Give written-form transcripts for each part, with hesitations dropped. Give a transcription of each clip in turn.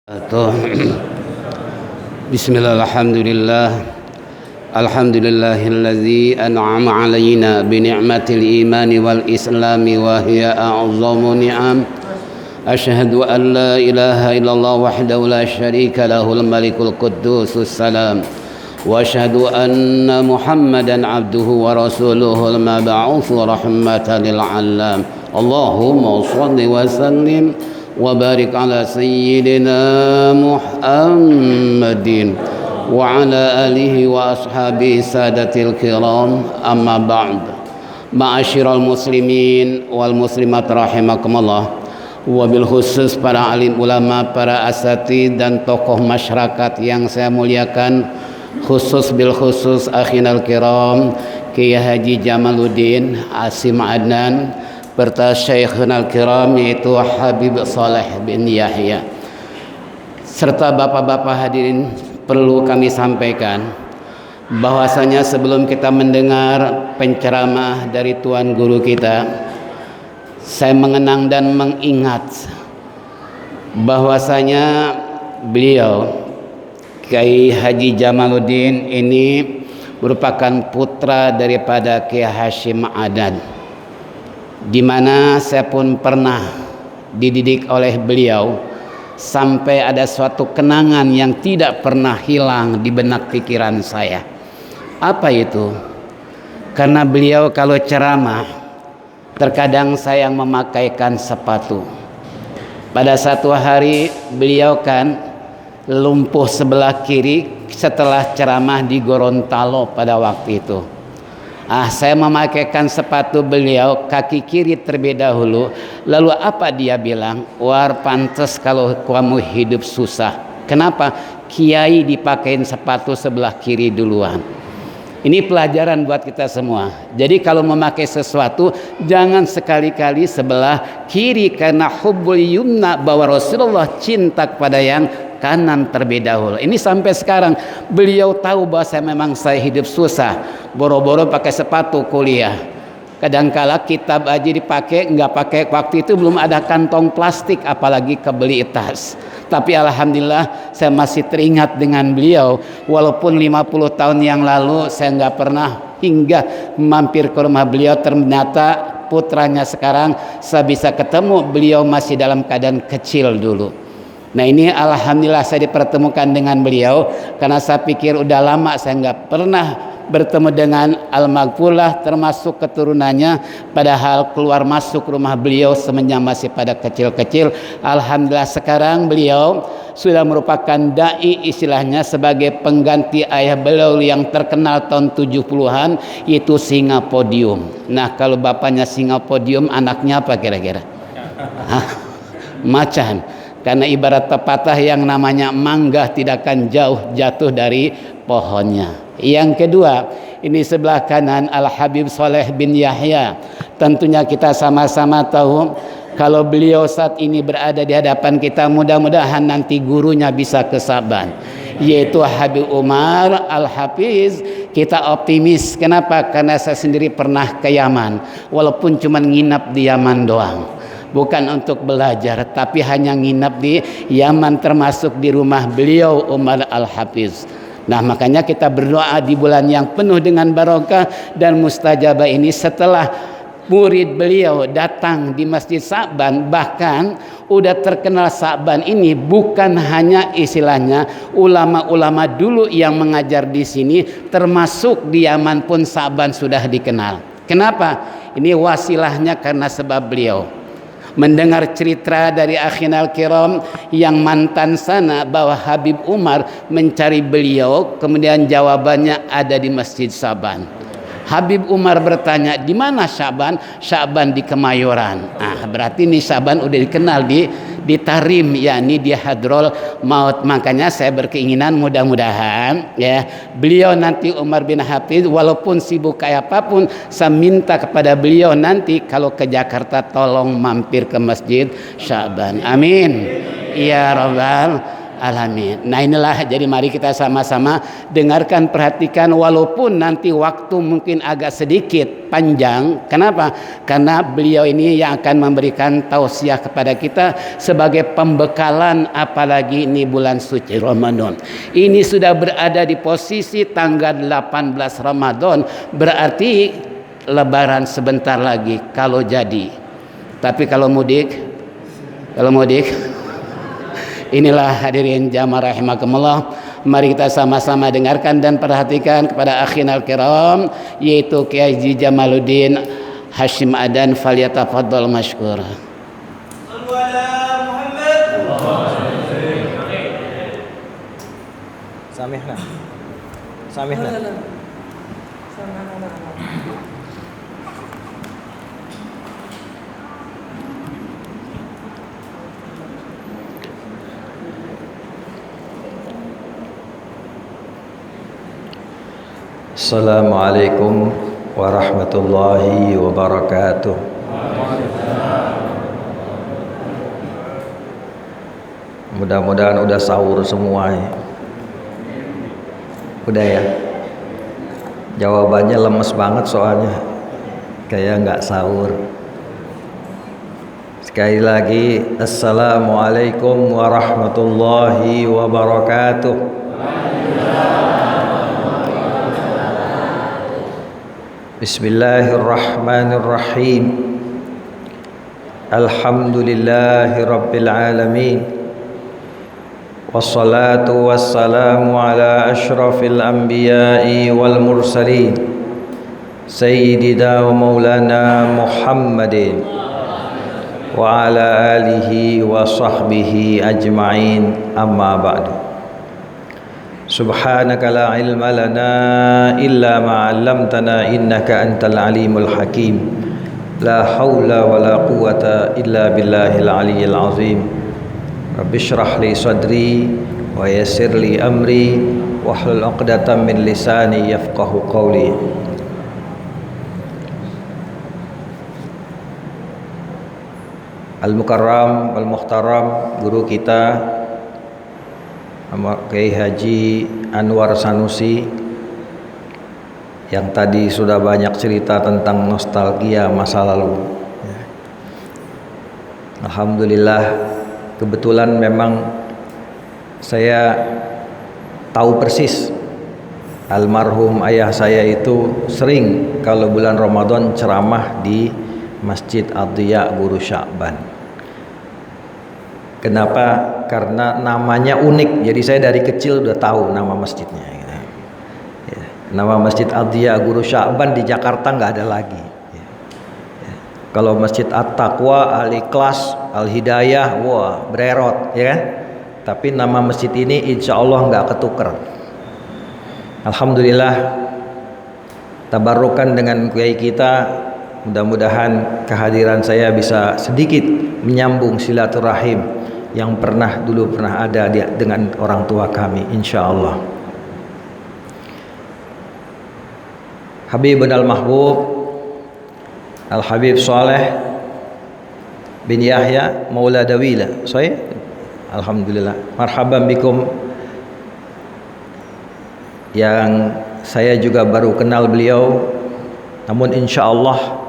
Atau Bismillah, alhamdulillah, alhamdulillahilladzi an'ama alaina bi ni'matil imani wal islami wa hiya a'zamu ni'am. Asyhadu an la ilaha illallah wahdahu la syarika lahul malikul quddusus salam wa asyhadu anna muhammadan abduhu wa rasuluhul mab'utsu rahmatan lil 'alam. Allahumma shalli wa sallim وبارك على سيدنا محمد وعلى آله وأصحابه سادة الكرام أما بعد معاشر المسلمين والmuslimat rahimakumullah, wabil khusus para alim ulama, para asatidz dan tokoh masyarakat yang saya muliakan, khusus bil khusus akhinal kiram Kiai Haji Jamaluddin Asim Adnan serta Syekhunal Kiram yaitu Habib Saleh bin Yahya, serta bapak-bapak hadirin, perlu kami sampaikan bahwasanya sebelum kita mendengar penceramah dari Tuan Guru kita, saya mengenang dan mengingat bahwasanya beliau Kiai Haji Jamaluddin ini merupakan putra daripada Kiai Hashim Adnan, di mana saya pun pernah dididik oleh beliau sampai ada suatu kenangan yang tidak pernah hilang di benak pikiran saya. Apa itu? Karena beliau kalau ceramah terkadang saya yang memakaikan sepatu. Pada satu hari beliau kan lumpuh sebelah kiri setelah ceramah di Gorontalo pada waktu itu. Saya memakaikan sepatu beliau kaki kiri terlebih dahulu. Lalu apa dia bilang? War pantes kalau kamu hidup susah. Kenapa? Kiai dipakein sepatu sebelah kiri duluan. Ini pelajaran buat kita semua. Jadi kalau memakai sesuatu jangan sekali-kali sebelah kiri, karena hubbul yumna, bahwa Rasulullah cinta kepada yang kanan terlebih dahulu. Ini sampai sekarang beliau tahu bahwa saya hidup susah, boro-boro pakai sepatu kuliah. Kadangkala kitab aja dipakai, nggak pakai, waktu itu belum ada kantong plastik apalagi kebeli tas. Tapi alhamdulillah saya masih teringat dengan beliau, walaupun 50 tahun yang lalu saya nggak pernah hingga mampir ke rumah beliau. Ternyata putranya sekarang saya bisa ketemu, beliau masih dalam keadaan kecil dulu. Nah ini alhamdulillah saya dipertemukan dengan beliau, karena saya pikir udah lama saya nggak pernah bertemu dengan almarhumah termasuk keturunannya, padahal keluar masuk rumah beliau semenjak masih pada kecil-kecil. Alhamdulillah sekarang beliau sudah merupakan dai, istilahnya sebagai pengganti ayah beliau yang terkenal tahun 70-an, yaitu Singa Podium. Nah kalau bapaknya Singa Podium, anaknya apa kira-kira? Macan. Karena ibarat pepatah yang namanya mangga tidak akan jauh jatuh dari pohonnya. Yang kedua, ini sebelah kanan Al-Habib Saleh bin Yahya. Tentunya kita sama-sama tahu kalau beliau saat ini berada di hadapan kita, mudah-mudahan nanti gurunya bisa ke Saban, yaitu Habib Umar Al-Hafiz. Kita optimis. Kenapa? Karena saya sendiri pernah ke Yaman, walaupun cuma nginap di Yaman doang. Bukan untuk belajar, tapi hanya nginap di Yaman, termasuk di rumah beliau Umar Al-Hafiz. Nah makanya kita berdoa di bulan yang penuh dengan barokah dan mustajabah ini, setelah murid beliau datang di Masjid Saban, bahkan udah terkenal Saban ini bukan hanya istilahnya ulama-ulama dulu yang mengajar di sini, termasuk di Yaman pun Saban sudah dikenal. Kenapa? Ini wasilahnya karena sebab beliau mendengar cerita dari akhinal kiram yang mantan sana bahwa Habib Umar mencari beliau, kemudian jawabannya ada di Masjid Saban. Habib Umar bertanya, di mana Syaban? Syaban di Kemayoran. Berarti ini Syaban udah dikenal di Tarim, yakni di Hadrol Maut. Makanya saya berkeinginan mudah-mudahan ya beliau nanti Umar bin Hafiz, walaupun sibuk kayak apapun, saya minta kepada beliau nanti kalau ke Jakarta tolong mampir ke Masjid Syaban. Amin ya rabbal alamin. Nah inilah, jadi mari kita sama-sama dengarkan, perhatikan, walaupun nanti waktu mungkin agak sedikit panjang. Kenapa? Karena beliau ini yang akan memberikan tausiah kepada kita sebagai pembekalan, apalagi ini bulan suci Ramadan. Ini sudah berada di posisi tanggal 18 Ramadan, berarti lebaran sebentar lagi kalau jadi. Tapi kalau mudik inilah hadirin jamaah rahimakumullah, mari kita sama-sama dengarkan dan perhatikan kepada akhinal kiram, yaitu Kiai Haji Jamaluddin Hasyim Adan, falyatafaddal mashkur. Samihna. Assalamualaikum warahmatullahi wabarakatuh. Mudah-mudahan udah sahur semua ya. Udah ya. Jawabannya lemes banget soalnya kayak nggak sahur. Sekali lagi, assalamualaikum warahmatullahi wabarakatuh. Bismillahirrahmanirrahim. Alhamdulillahi rabbil alamin. Wassalatu wassalamu ala ashrafil anbiya'i wal mursalin, Sayyidina wa maulana Muhammadin wa ala alihi wa sahbihi ajma'in, amma ba'du. Subhanaka la ilma lana illa ma 'allamtana innaka antal alimul hakim. La haula wa la quwata illa billahil aliyyil azim. Rabbi shrah li sadri wa yassir li amri wahlul 'uqdatam min lisani yafqahu qawli. Al-Mukarram wal-Muhtaram, guru kita Kiai Haji Anwar Sanusi, yang tadi sudah banyak cerita tentang nostalgia masa lalu. Alhamdulillah, kebetulan memang saya tahu persis almarhum ayah saya itu sering kalau bulan Ramadan ceramah di Masjid Ad-Diya Guru Sya'ban. Kenapa? Karena namanya unik. Jadi saya dari kecil udah tahu nama masjidnya. Ya. Nama Masjid Ad-Diya Guru Sya'ban di Jakarta nggak ada lagi. Ya. Kalau Masjid At-Taqwa, Al-Ikhlas, Al-Hidayah, wah bererot, ya kan? Tapi nama masjid ini insya Allah nggak ketuker. Alhamdulillah, tabarukan dengan kiai kita. Mudah-mudahan kehadiran saya bisa sedikit menyambung silaturahim yang dulu pernah ada dengan orang tua kami, insya Allah. Habibun al-Mahbub Al-Habib Saleh bin Yahya Maula Dawila, saya alhamdulillah, marhaban bikum. Yang saya juga baru kenal beliau, namun insya Allah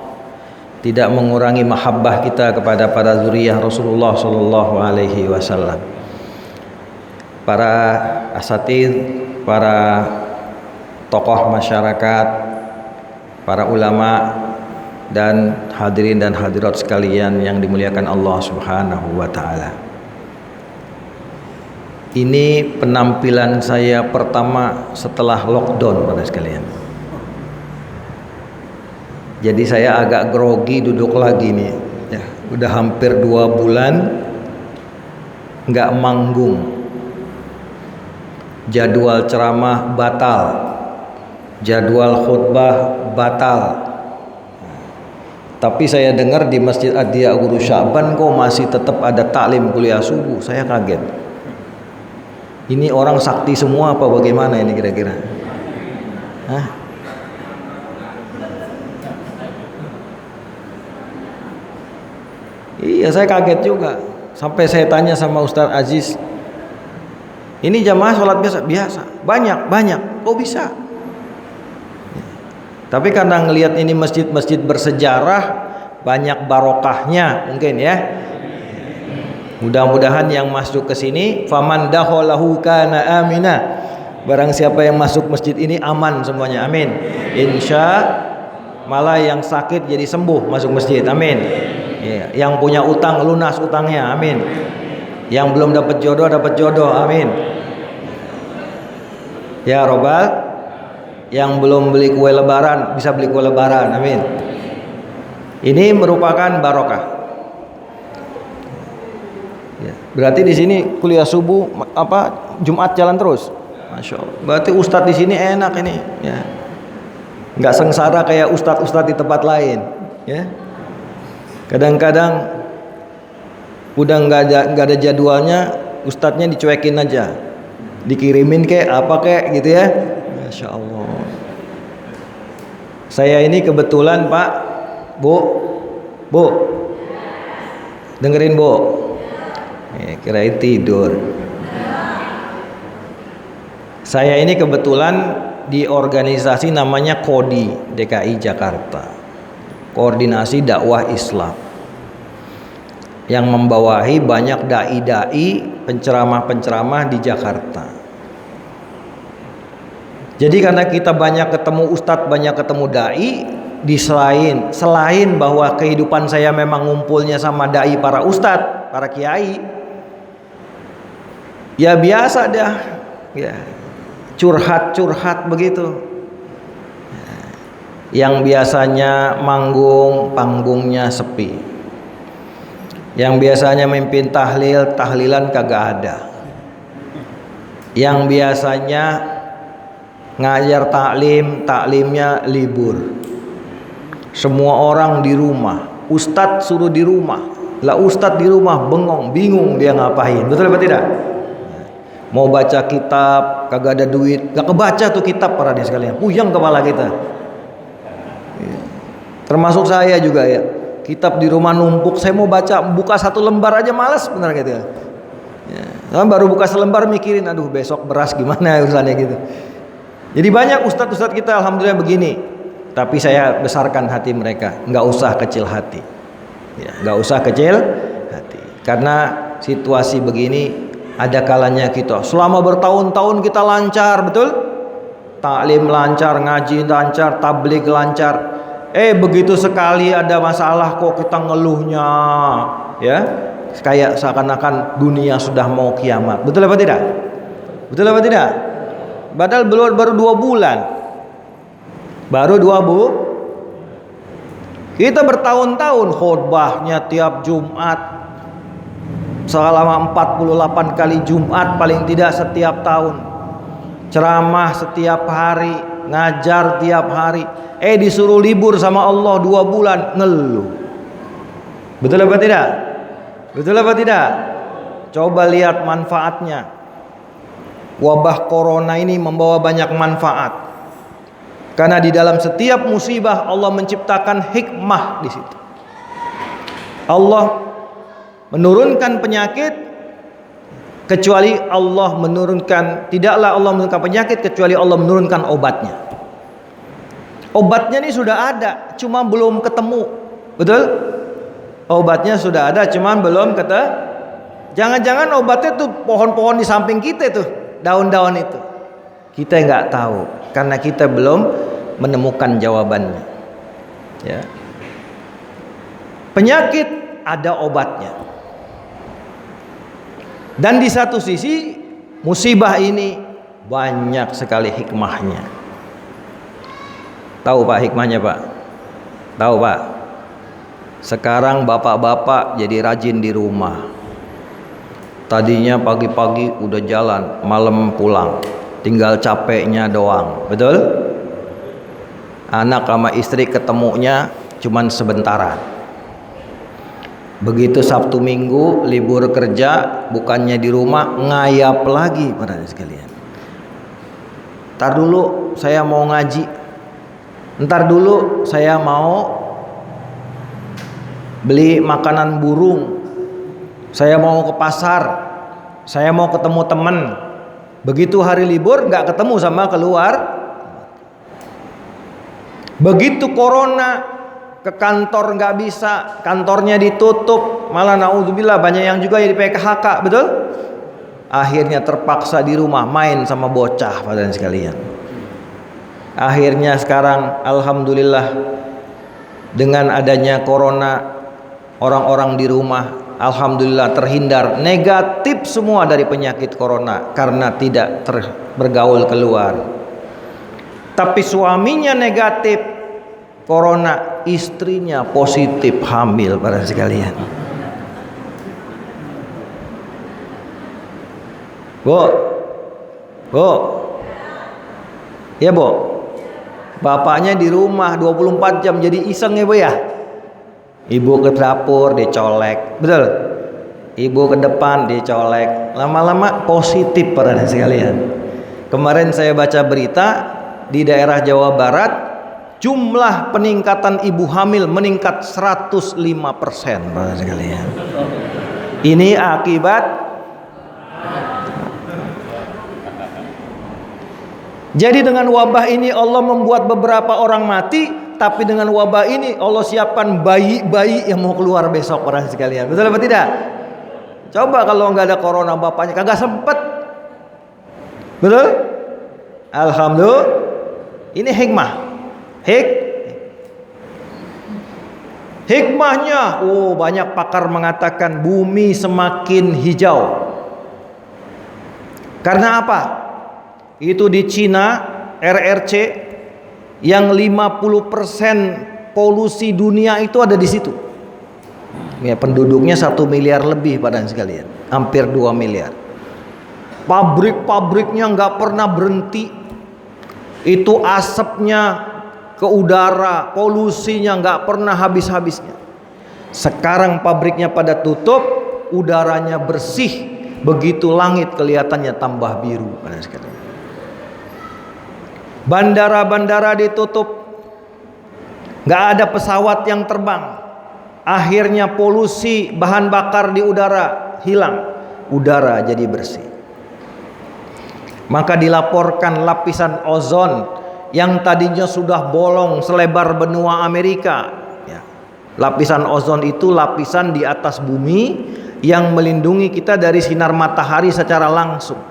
tidak mengurangi mahabbah kita kepada para zuriyah Rasulullah sallallahu alaihi wasallam. Para asatidz, para tokoh masyarakat, para ulama, dan hadirin dan hadirat sekalian yang dimuliakan Allah Subhanahu wa taala. Ini penampilan saya pertama setelah lockdown, pada sekalian. Jadi saya agak grogi duduk lagi nih, ya, udah hampir 2 bulan nggak manggung, jadwal ceramah batal, jadwal khutbah batal. Tapi saya dengar di Masjid Ad-Diya Guru Sya'ban kok masih tetap ada taklim kuliah subuh. Saya kaget. Ini orang sakti semua apa bagaimana ini kira-kira? Hah? Iya, saya kaget juga. Sampai saya tanya sama Ustadz Aziz, Ini jamaah sholat biasa, banyak, kok bisa? Tapi karena ngelihat ini masjid-masjid bersejarah, banyak barokahnya mungkin ya. Mudah-mudahan yang masuk ke sini, faman dakhalahu kana amina. Barang siapa yang masuk masjid ini aman semuanya, amin. Malah yang sakit jadi sembuh masuk masjid, amin. Ya, yang punya utang lunas utangnya, amin. Yang belum dapat jodoh, amin. Ya Robbal, yang belum beli kue lebaran bisa beli kue lebaran, amin. Ini merupakan barokah. Ya, berarti di sini kuliah subuh Jumat jalan terus. Masya Allah. Berarti ustadz di sini enak ini, ya. Nggak sengsara kayak ustadz-ustadz di tempat lain, ya. Kadang-kadang udah nggak ada jadwalnya, ustadznya dicuekin aja, dikirimin kayak apa kayak gitu ya. Masya Allah. Saya ini kebetulan Pak, Bu, dengerin Bu. Kirain tidur. Saya ini kebetulan di organisasi namanya KODI DKI Jakarta, Koordinasi Dakwah Islam, yang membawahi banyak dai-dai, penceramah-penceramah di Jakarta. Jadi karena kita banyak ketemu ustadz, banyak ketemu dai, selain bahwa kehidupan saya memang ngumpulnya sama dai para ustadz, para kiai, ya biasa dah, ya curhat begitu. Yang biasanya manggung, panggungnya sepi. Yang biasanya mimpin tahlilan kagak ada. Yang biasanya ngajar taklimnya libur. Semua orang di rumah, ustadz suruh di rumah. Lah ustadz di rumah bengong, bingung dia ngapain. Betul apa tidak? Mau baca kitab kagak ada duit, gak kebaca tuh kitab para hadirin sekalian, puyeng kepala kita. Termasuk saya juga ya, kitab di rumah numpuk, saya mau buka satu lembar aja malas benar gitu ya. Baru buka selembar mikirin, aduh besok beras gimana urusannya gitu. Jadi banyak ustadz kita alhamdulillah begini, tapi saya besarkan hati mereka, nggak usah kecil hati, ya, nggak usah kecil hati, karena situasi begini. Ada kalanya kita selama bertahun-tahun kita lancar, betul? Taklim lancar, ngaji lancar, tabligh lancar. Begitu sekali ada masalah kok kita ngeluhnya, ya? Kayak seakan-akan dunia sudah mau kiamat. Betul apa tidak? Betul apa tidak? Padahal baru 2 bulan. Baru 2 bulan. Kita bertahun-tahun khutbahnya tiap Jumat. Selama 48 kali Jumat paling tidak setiap tahun, ceramah setiap hari, ngajar tiap hari. Disuruh libur sama Allah 2 bulan, ngeluh. Betul apa tidak? Betul apa tidak? Coba lihat manfaatnya. Wabah corona ini membawa banyak manfaat, karena di dalam setiap musibah Allah menciptakan hikmah di situ. Allah menurunkan penyakit tidaklah Allah menurunkan penyakit kecuali Allah menurunkan obatnya. Obatnya ini sudah ada, cuma belum ketemu. Betul? Obatnya sudah ada, cuma belum ketemu. Jangan-jangan obatnya tuh pohon-pohon di samping kita tuh, daun-daun itu. Kita nggak tahu karena kita belum menemukan jawabannya. Ya. Penyakit ada obatnya. Dan di satu sisi musibah ini banyak sekali hikmahnya. Tahu Pak hikmahnya Pak? Tahu Pak? Sekarang bapak-bapak jadi rajin di rumah. Tadinya pagi-pagi udah jalan, malam pulang, tinggal capeknya doang. Betul? Anak sama istri ketemunya cuman sebentaran. Begitu Sabtu Minggu libur kerja, bukannya di rumah, ngayap lagi para sekalian. Ntar dulu saya mau ngaji, ntar dulu saya mau beli makanan burung, saya mau ke pasar, saya mau ketemu teman, Begitu hari libur nggak ketemu sama keluar. Begitu corona, ke kantor nggak bisa, kantornya ditutup, malah naudzubillah banyak yang juga jadi PKHK, betul? Akhirnya terpaksa di rumah main sama bocah pada sekalian. Akhirnya sekarang alhamdulillah dengan adanya corona, orang-orang di rumah alhamdulillah terhindar negatif semua dari penyakit corona karena tidak bergaul keluar. Tapi suaminya negatif corona, istrinya positif hamil pada sekalian. Bu, ya bu, bapaknya di rumah 24 jam jadi iseng ya bu ya. Ibu ke dapur dicolek, betul? Ibu ke depan dicolek, lama-lama positif pada sekalian. Kemarin saya baca berita di daerah Jawa Barat, jumlah peningkatan ibu hamil meningkat 105% pada sekalian. Ini akibat. Jadi dengan wabah ini Allah membuat beberapa orang mati, tapi dengan wabah ini Allah siapkan bayi-bayi yang mau keluar besok orang sekalian. Betul apa tidak? Coba kalau nggak ada corona bapaknya kagak sempet. Betul? Alhamdulillah. Ini hikmah. Hikmahnya, banyak pakar mengatakan bumi semakin hijau. Karena apa? Itu di Cina, RRC yang 50% polusi dunia itu ada di situ. Ya, penduduknya 1 miliar lebih pada sekalian, hampir 2 miliar. Pabrik-pabriknya nggak pernah berhenti. Itu asapnya ke udara, polusinya nggak pernah habis-habisnya. Sekarang pabriknya pada tutup, udaranya bersih, begitu langit kelihatannya tambah biru pada sekalian. Bandara-bandara ditutup, nggak ada pesawat yang terbang. Akhirnya polusi bahan bakar di udara hilang, udara jadi bersih. Maka dilaporkan lapisan ozon yang tadinya sudah bolong selebar benua Amerika. Ya. Lapisan ozon itu lapisan di atas bumi yang melindungi kita dari sinar matahari secara langsung.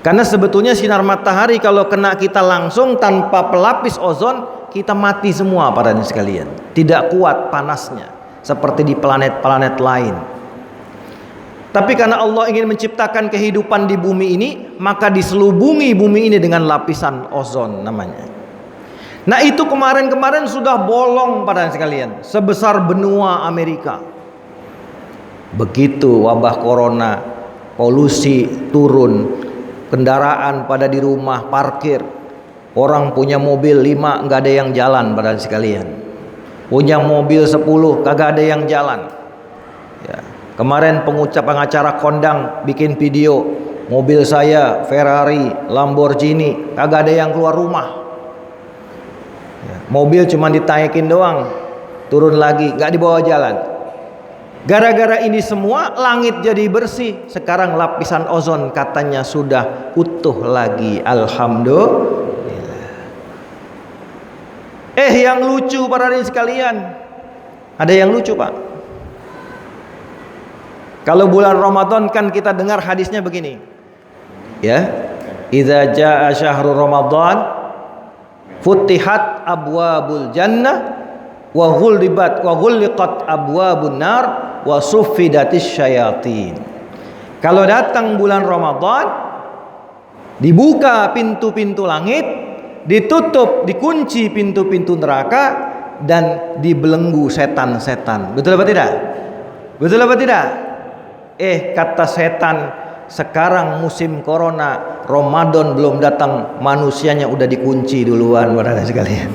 Karena sebetulnya sinar matahari kalau kena kita langsung tanpa pelapis ozon, kita mati semua pada sekalian. Tidak kuat panasnya seperti di planet-planet lain. Tapi karena Allah ingin menciptakan kehidupan di bumi ini, maka diselubungi bumi ini dengan lapisan ozon namanya. Nah itu kemarin-kemarin sudah bolong pada sekalian, sebesar benua Amerika. Begitu wabah corona, polusi turun, kendaraan pada di rumah parkir, orang punya mobil 5 nggak ada yang jalan pada sekalian, punya mobil 10 kagak ada yang jalan. Ya. Kemarin pengacara kondang bikin video, mobil saya Ferrari, Lamborghini, kagak ada yang keluar rumah. Ya. Mobil cuma ditaikin doang, turun lagi, nggak dibawa jalan. Gara-gara ini semua langit jadi bersih. Sekarang lapisan ozon katanya sudah utuh lagi. Alhamdulillah. Yang lucu para hadirin sekalian, ada yang lucu pak. Kalau bulan Ramadan kan kita dengar hadisnya begini, ya, idza jaa syahrul Ramadan futihat abwabul jannah wa ghulliqat abwabun nar wa suffidatis syayatin. Kalau datang bulan Ramadan, dibuka pintu-pintu langit, ditutup, dikunci pintu-pintu neraka, dan dibelenggu setan-setan. Betul apa tidak? Betul apa tidak? Kata setan, sekarang musim corona, Ramadan belum datang, manusianya udah dikunci duluan pada sekalian.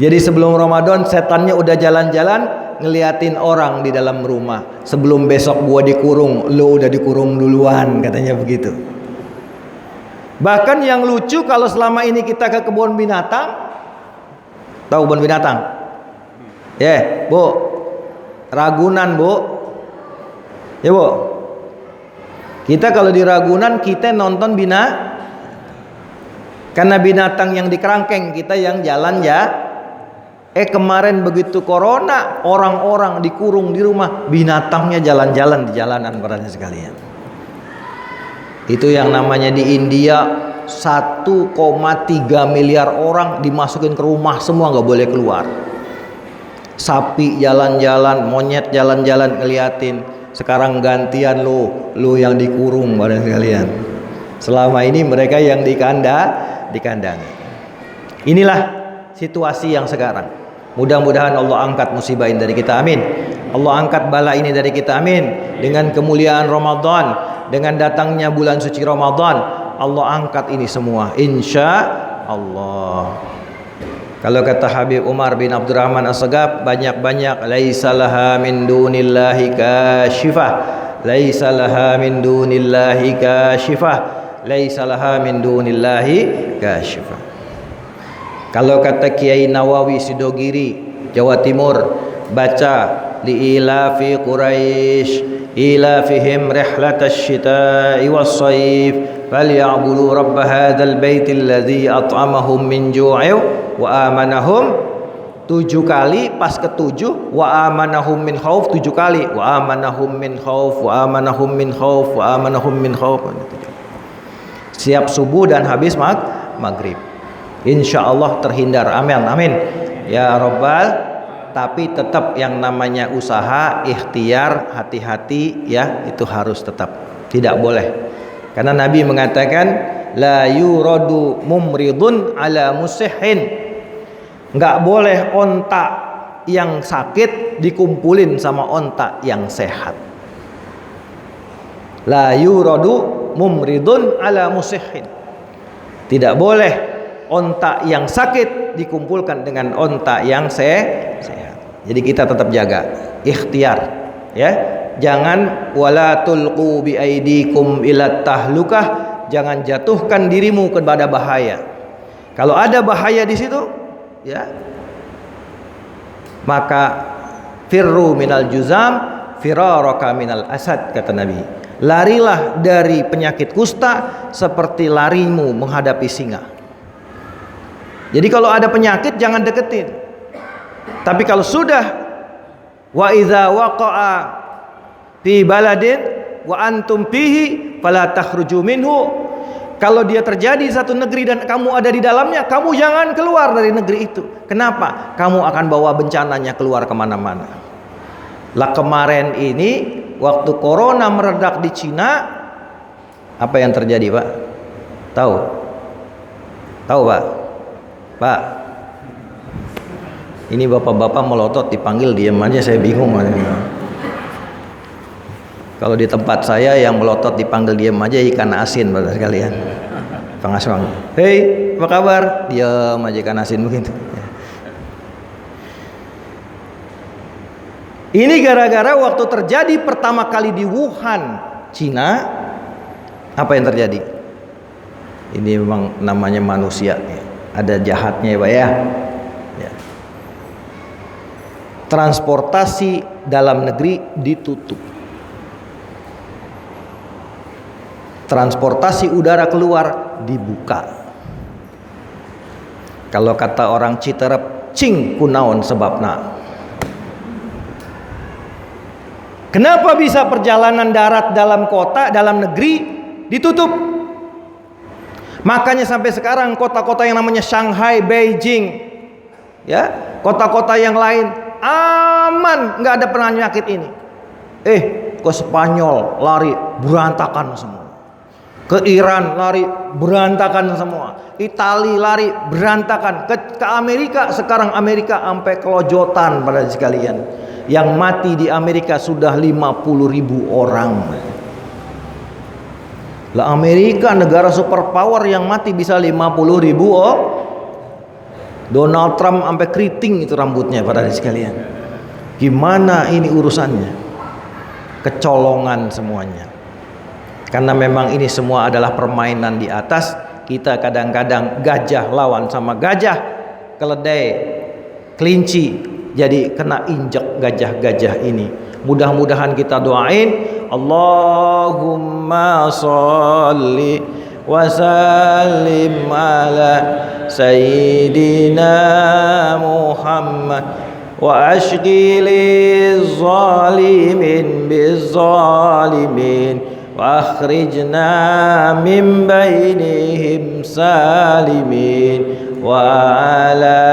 Jadi sebelum Ramadan setannya udah jalan-jalan ngeliatin orang di dalam rumah. Sebelum besok gua dikurung, lo udah dikurung duluan, katanya begitu. Bahkan yang lucu, kalau selama ini kita ke kebun binatang, tahu kebun binatang? Bu, Ragunan bu, ya bu. Kita kalau di Ragunan kita nonton karena binatang yang di kerangkeng, kita yang jalan ya. Kemarin begitu corona, orang-orang dikurung di rumah, binatangnya jalan-jalan di jalanan para sekalian. Itu yang namanya di India 1,3 miliar orang dimasukin ke rumah semua, nggak boleh keluar. Sapi jalan-jalan, monyet jalan-jalan ngeliatin. Sekarang gantian lo yang dikurung para sekalian. Selama ini mereka yang dikandang. Inilah situasi yang sekarang. Mudah-mudahan Allah angkat musibah ini dari kita, amin. Allah angkat bala ini dari kita, amin. Dengan kemuliaan Ramadan, dengan datangnya bulan suci Ramadan, Allah angkat ini semua, insya Allah. Kalau kata Habib Umar bin Abdurrahman As-Sagaf, banyak-banyak laisa laha min dunillahi kashifah, laisa laha min dunillahi kashifah, laisa laha min dunillahi kashifah. Kalau kata Kiai Nawawi Sidogiri Jawa Timur, baca liilafi Quraisy ilafihim rihlatash shita'i was-sayf falyabudu rabb hadzal baitil ladzi at'amahum min ju'in wa amanahum 7 kali, pas ke-7 wa amanahum min khauf 7 kali, wa amanahum min khauf wa amanahum min khauf wa amanahum min khauf. Siap subuh dan habis maghrib. Insya Allah terhindar, amin, amin ya Rabbal. Tapi tetap yang namanya usaha, ikhtiar, hati-hati ya, itu harus tetap, tidak boleh. Karena Nabi mengatakan la yuradu mumridun ala musihin, nggak boleh onta yang sakit dikumpulin sama onta yang sehat. La yuradu mumridun ala musihin, tidak boleh onta yang sakit dikumpulkan dengan onta yang sehat. Jadi kita tetap jaga, ikhtiar ya. Jangan wala tulqu bi aidikum ila tahlukah, jangan jatuhkan dirimu kepada bahaya. Kalau ada bahaya di situ ya, maka firru minal juzam firaraka minal asad, kata Nabi. Larilah dari penyakit kusta seperti larimu menghadapi singa. Jadi kalau ada penyakit jangan deketin. Tapi kalau sudah wa idza waqa'a fi baladin wa antum fihi fala takhruju minhu, kalau dia terjadi satu negeri dan kamu ada di dalamnya, kamu jangan keluar dari negeri itu. Kenapa? Kamu akan bawa bencananya keluar kemana-mana. Lah kemarin ini waktu corona meredak di Cina, apa yang terjadi Pak? Tahu Pak? Pak, ini bapak-bapak melotot dipanggil diam aja, saya bingung. Kalau di tempat saya yang melotot dipanggil diam aja ikan asin pada sekalian. Pengaswang, hei apa kabar? Diam aja ikan asin begitu. Ini gara-gara waktu terjadi pertama kali di Wuhan, Cina, apa yang terjadi? Ini memang namanya manusia. Ada jahatnya ya Pak ya. Transportasi dalam negeri ditutup. Transportasi udara keluar dibuka. Kalau kata orang Citerep, cing kunaon sebabna. Kenapa bisa perjalanan darat dalam kota, dalam negeri ditutup? Makanya sampai sekarang kota-kota yang namanya Shanghai, Beijing, ya, kota-kota yang lain aman, nggak ada penyakit ini. Ke Spanyol lari berantakan semua, ke Iran lari berantakan semua, Itali lari berantakan, ke Amerika sekarang Amerika sampai kelojotan pada sekalian. Yang mati di Amerika sudah 50.000 orang. Lah Amerika negara superpower yang mati bisa 50.000 Donald Trump sampai keriting itu rambutnya pada sekalian. Gimana ini urusannya? Kecolongan semuanya. Karena memang ini semua adalah permainan di atas. Kita kadang-kadang gajah lawan sama gajah, keledai, kelinci, jadi kena injek gajah-gajah ini. Mudah-mudahan kita doain Allahumma sholli wa sallim ala sayyidina Muhammad wa ashghiliz zalimin bizzalimin wa akhrijna min bainihim salimin wa ala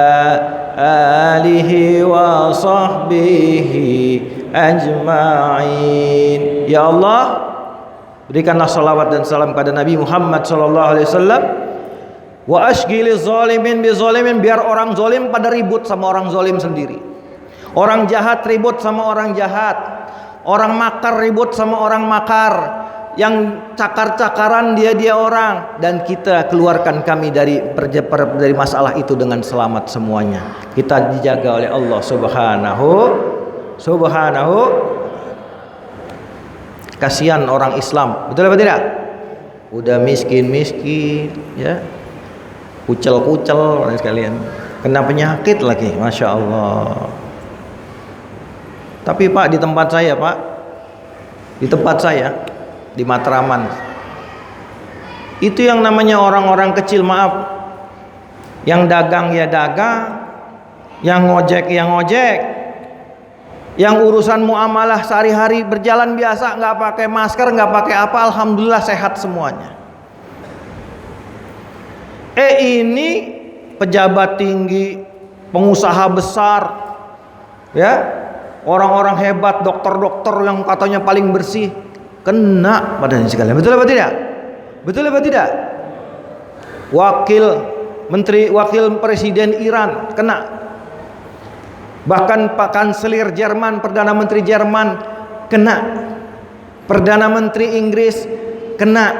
alihi wa sahbihi ajma'in. Ya Allah, berikanlah salawat dan salam kepada Nabi Muhammad sallallahu alaihi wasallam. Wa ashghiliz zalimin bizalimin, biar orang zalim pada ribut sama orang zalim sendiri. Orang jahat ribut sama orang jahat. Orang makar ribut sama orang makar. Yang cakar-cakaran dia orang, dan kita keluarkan kami dari masalah itu dengan selamat semuanya. Kita dijaga oleh Allah Subhanahu. Kasihan orang Islam, betul apa tidak? Udah miskin ya, kucel orang sekalian, kena penyakit lagi, masya Allah. Tapi Pak, di tempat saya di Matraman, itu yang namanya orang-orang kecil, maaf, yang dagang ya dagang, yang ngojek ya ngojek, yang urusan muamalah sehari-hari berjalan biasa, nggak pakai masker, nggak pakai apa, alhamdulillah sehat semuanya. Ini pejabat tinggi, pengusaha besar, ya, orang-orang hebat, dokter-dokter yang katanya paling bersih, kena badannya sekalian. Betul apa tidak? Betul apa tidak? Wakil presiden Iran kena. Bahkan Pak Kanselir Jerman, Perdana Menteri Jerman kena. Perdana Menteri Inggris kena.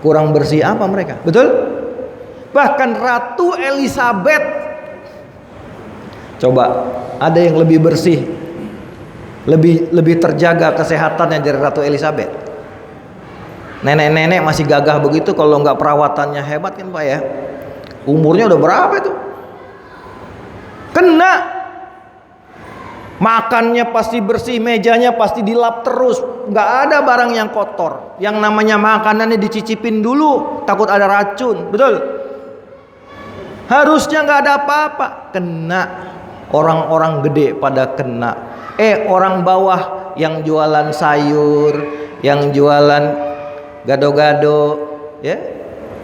Kurang bersih apa mereka? Betul? Bahkan Ratu Elizabeth, coba ada yang lebih bersih, lebih terjaga kesehatannya dari Ratu Elizabeth? Nenek-nenek masih gagah begitu, kalau nggak perawatannya hebat kan Pak ya. Umurnya udah berapa itu? Kena. Makannya pasti bersih, mejanya pasti dilap terus, nggak ada barang yang kotor. Yang namanya makanannya dicicipin dulu, takut ada racun, betul? Harusnya nggak ada apa-apa, kena. Orang-orang gede pada kena. Orang bawah yang jualan sayur, yang jualan gado-gado, ya,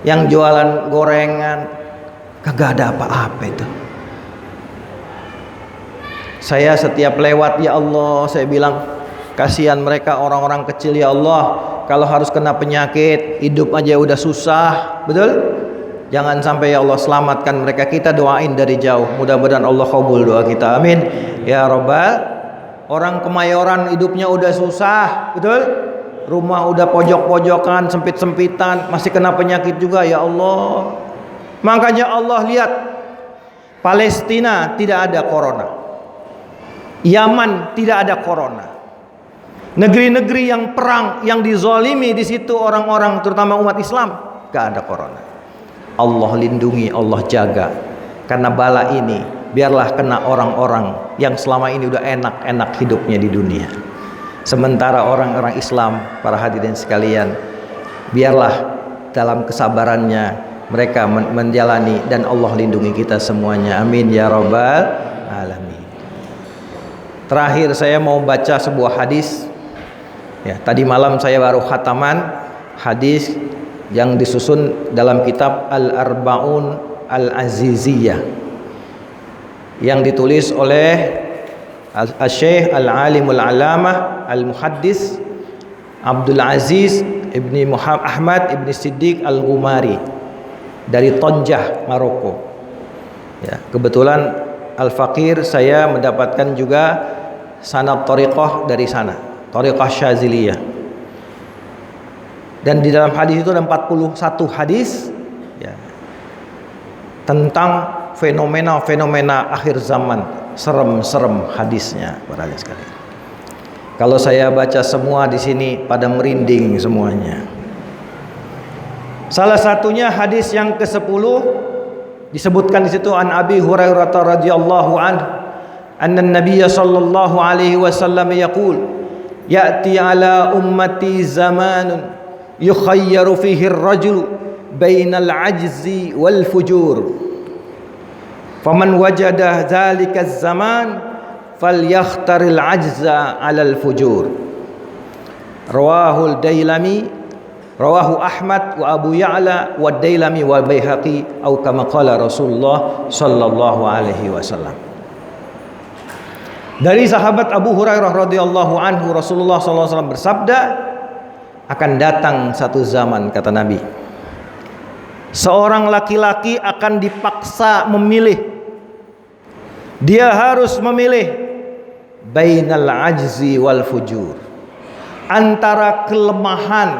yang jualan gorengan, kagak ada apa-apa itu. Saya setiap lewat, ya Allah, saya bilang kasihan mereka orang-orang kecil, ya Allah, kalau harus kena penyakit, hidup aja udah susah, betul? Jangan sampai ya Allah selamatkan mereka. Kita doain dari jauh, mudah-mudahan Allah kabul doa kita, amin ya Rabbal. Orang Kemayoran hidupnya udah susah, betul? Rumah udah pojok-pojokan, sempit-sempitan, masih kena penyakit juga, ya Allah. Makanya Allah lihat, Palestina tidak ada corona, Yaman tidak ada corona. Negeri-negeri yang perang, yang dizalimi di situ orang-orang, terutama umat Islam, gak ada corona. Allah lindungi, Allah jaga. Karena bala ini biarlah kena orang-orang yang selama ini udah enak-enak hidupnya di dunia. Sementara orang-orang Islam, para hadirin sekalian, biarlah dalam kesabarannya mereka menjalani, dan Allah lindungi kita semuanya, amin ya Rabbal alamin. Terakhir saya mau baca sebuah hadis. Ya, tadi malam saya baru khataman hadis yang disusun dalam kitab Al-Arba'un Al-Aziziyah yang ditulis oleh Al-Syekh Al-Alimul Alamah Al-Muhaddis Abdul Aziz Ibni Muhammad Ahmad Ibni Siddiq Al-Ghumari dari Tonjah, Maroko. Ya, kebetulan Al-Faqir saya mendapatkan juga sanad thariqah dari sana, thariqah Syaziliyah. Dan di dalam hadis itu ada 41 hadis, ya, tentang fenomena-fenomena akhir zaman. Serem-serem hadisnya, para hadirin sekalian. Kalau saya baca semua di sini pada merinding semuanya. Salah satunya hadis yang ke-10 disebutkan di situ, an Abi Hurairah radhiyallahu anhu anna an-nabiy sallallahu alaihi wasallam yaqul ya'ti ala ummati zamanun yukhayyaru fihi ar-rajulu bainal ajzi wal fujur faman wajada dzalika az-zaman falyakhtaril ajza 'alal fujur. Rawahul Dailami, rawahu Ahmad wa Abu Ya'la wa Dailami wa Baihaqi atau kama qala Rasulullah sallallahu alaihi wasallam. Dari sahabat Abu Hurairah radhiyallahu anhu, Rasulullah sallallahu alaihi wasallam bersabda, akan datang satu zaman, kata Nabi, seorang laki-laki akan dipaksa memilih. Dia harus memilih bainal ajzi wal fujur, antara kelemahan,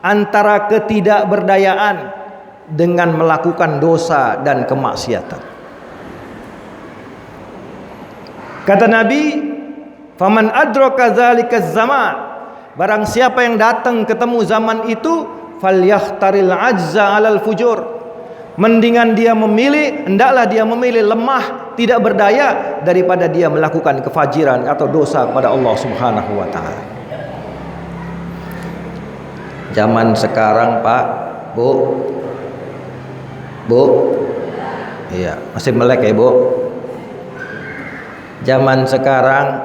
antara ketidakberdayaan dengan melakukan dosa dan kemaksiatan. Kata Nabi, faman adraka dzalika zaman, barang siapa yang datang ketemu zaman itu, falyakhtaril ajza 'alal fujur, mendingan dia memilih, hendaklah dia memilih lemah, tidak berdaya daripada dia melakukan kefajiran atau dosa kepada Allah Subhanahu wa taala. Zaman sekarang, Pak, Bu, iya, masih melek ya, Bu. Zaman sekarang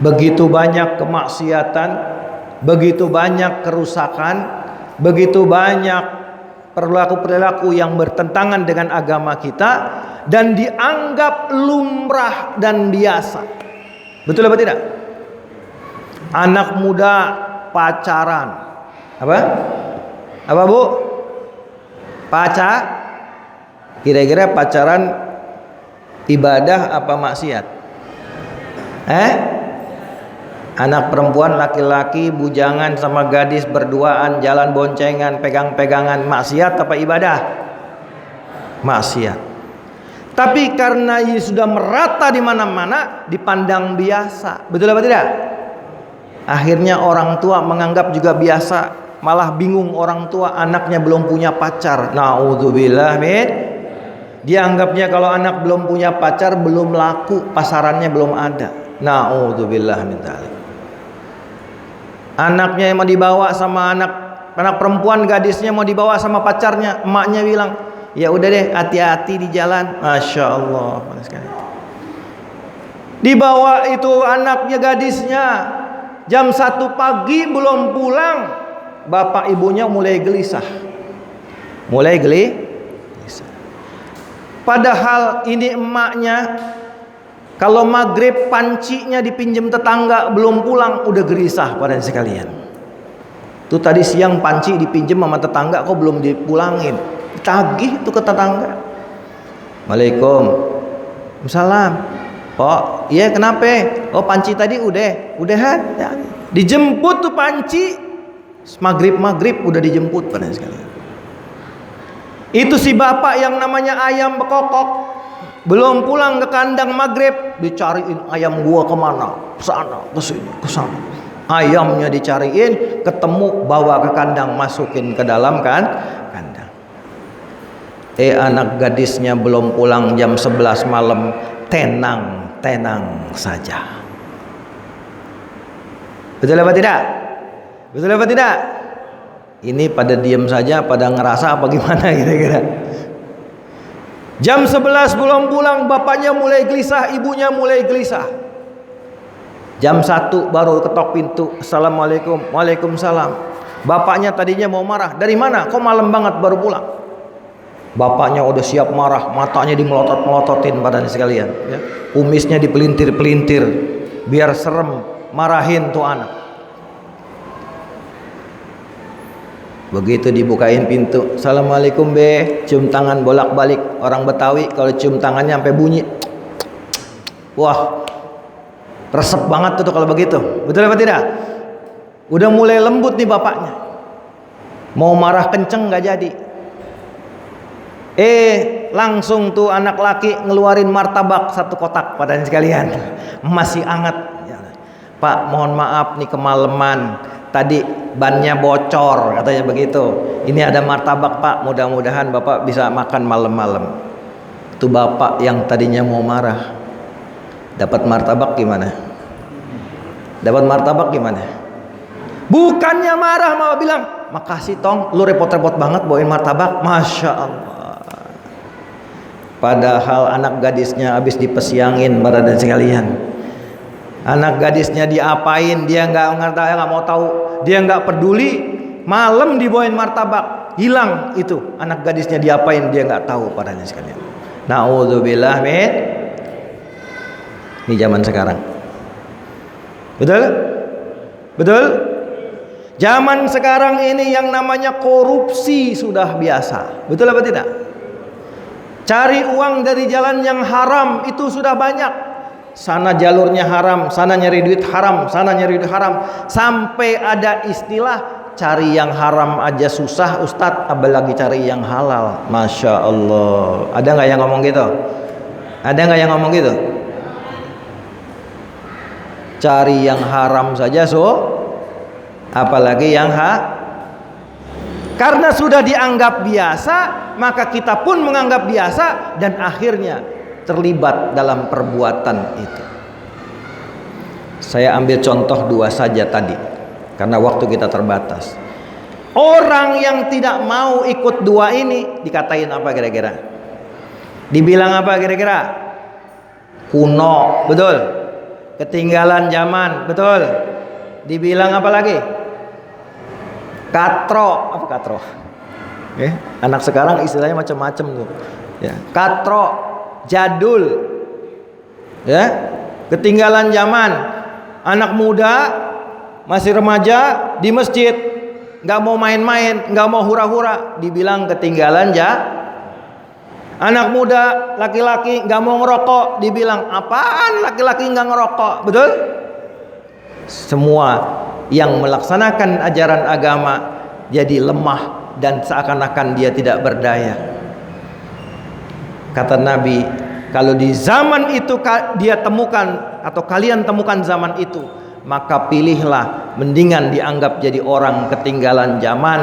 begitu banyak kemaksiatan, begitu banyak kerusakan, begitu banyak perilaku-perilaku yang bertentangan dengan agama kita dan dianggap lumrah dan biasa. Betul apa tidak? Anak muda pacaran. Apa Bu? Kira-kira pacaran ibadah apa maksiat? Anak perempuan, laki-laki, bujangan sama gadis berduaan, jalan boncengan, pegang-pegangan, maksiat apa ibadah? Maksiat. Tapi karena ini sudah merata di mana-mana, dipandang biasa. Betul apa tidak? Akhirnya orang tua menganggap juga biasa, malah bingung orang tua anaknya belum punya pacar. Naudzubillah min. Dia anggapnya kalau anak belum punya pacar, belum laku, pasarannya belum ada. Naudzubillah min dzalik. Anaknya yang mau dibawa sama anak perempuan, gadisnya mau dibawa sama pacarnya, emaknya bilang, ya udah deh, hati-hati di jalan. Masya Allah. Dibawa itu anaknya, gadisnya, jam 1 pagi belum pulang, bapak ibunya mulai gelisah. Padahal ini emaknya, kalau maghrib pancinya dipinjam tetangga belum pulang, udah gelisah pada sekalian. Tuh tadi siang panci dipinjam sama tetangga kok belum dipulangin, tagih tuh ke tetangga. Waalaikumsalam. Oh iya kenapa? Oh panci tadi udahan ya. Dijemput tuh panci, maghrib udah dijemput pada sekalian. Itu si bapak yang namanya ayam bekokok, belum pulang ke kandang maghrib, dicariin ayam gua kemana, sana kesini kesana. Ayamnya dicariin, ketemu, bawa ke kandang, masukin ke dalam kandang. Anak gadisnya belum pulang jam 11 malam, tenang saja. Betul apa tidak? Ini pada diam saja, pada ngerasa apa gimana kira-kira? Jam 11 belum pulang, bapaknya mulai gelisah, ibunya mulai gelisah. Jam 1 baru ketok pintu, assalamualaikum, waalaikumsalam. Bapaknya tadinya mau marah, dari mana? Kok malam banget baru pulang? Bapaknya udah siap marah, matanya dimelotot-melototin badan sekalian, ya. Kumisnya dipelintir-pelintir, biar serem, marahin tuh anak. Begitu dibukain pintu, assalamualaikum be, cium tangan bolak-balik. Orang Betawi kalau cium tangannya sampai bunyi, wah, resep banget tuh kalau begitu. Betul apa tidak? Udah mulai lembut nih bapaknya, mau marah kenceng nggak jadi. Langsung tuh anak laki ngeluarin martabak 1 kotak pada sekalian, masih anget. Pak, mohon maaf nih kemalaman, tadi bannya bocor katanya begitu. Ini ada martabak Pak, mudah-mudahan Bapak bisa makan malam-malam. Itu bapak yang tadinya mau marah, dapat martabak gimana? Dapat martabak gimana? Bukannya marah, malah bilang, makasih tong, lu repot-repot banget bawain martabak. Masya Allah. Padahal anak gadisnya habis dipesiangin, badan sekalian. Anak gadisnya diapain, dia nggak mau tahu, dia nggak peduli. Malam dibawain martabak, hilang itu anak gadisnya diapain, dia nggak tahu padanya sekalian. Nauzubillah min. Ini zaman sekarang. Betul? Betul? Zaman sekarang ini yang namanya korupsi sudah biasa. Betul apa tidak? Cari uang dari jalan yang haram itu sudah banyak. Sana jalurnya haram, sana nyari duit haram, sana nyari duit haram. Sampai ada istilah cari yang haram aja susah Ustadz, apalagi cari yang halal. Masya Allah. Ada nggak yang ngomong gitu? Ada nggak yang ngomong gitu? Cari yang haram saja apalagi yang karena sudah dianggap biasa, maka kita pun menganggap biasa dan akhirnya terlibat dalam perbuatan itu. Saya ambil contoh 2 saja tadi karena waktu kita terbatas. Orang yang tidak mau ikut 2 ini dikatain apa kira-kira? Dibilang apa kira-kira? Kuno, betul? Ketinggalan zaman, betul? Dibilang apa lagi? Katro, apa katro? Anak sekarang istilahnya macam-macam tuh. Ya, katro, jadul, ya, ketinggalan zaman. Anak muda masih remaja di masjid, nggak mau main-main, nggak mau hura-hura, dibilang ketinggalan Anak muda laki-laki nggak mau ngerokok, dibilang apaan laki-laki nggak ngerokok, betul? Semua yang melaksanakan ajaran agama jadi lemah dan seakan-akan dia tidak berdaya. Kata Nabi, kalau di zaman itu dia temukan atau kalian temukan zaman itu, maka pilihlah, mendingan dianggap jadi orang ketinggalan zaman,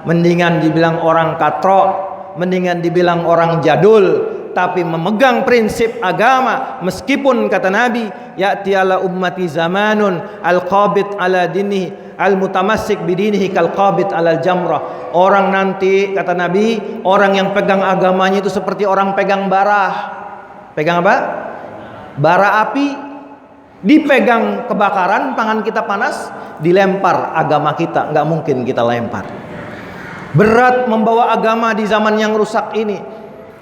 mendingan dibilang orang katro, mendingan dibilang orang jadul, tapi memegang prinsip agama. Meskipun kata Nabi, ya'ti ala ummati zamanun al-qabid ala dinihi al-mutamassik bidinihi kal-qabid ala al-jamrah. Orang nanti kata Nabi, orang yang pegang agamanya itu seperti orang pegang bara. Pegang apa? Bara api. Dipegang kebakaran, tangan kita panas, dilempar agama kita, nggak mungkin kita lempar. Berat membawa agama di zaman yang rusak ini.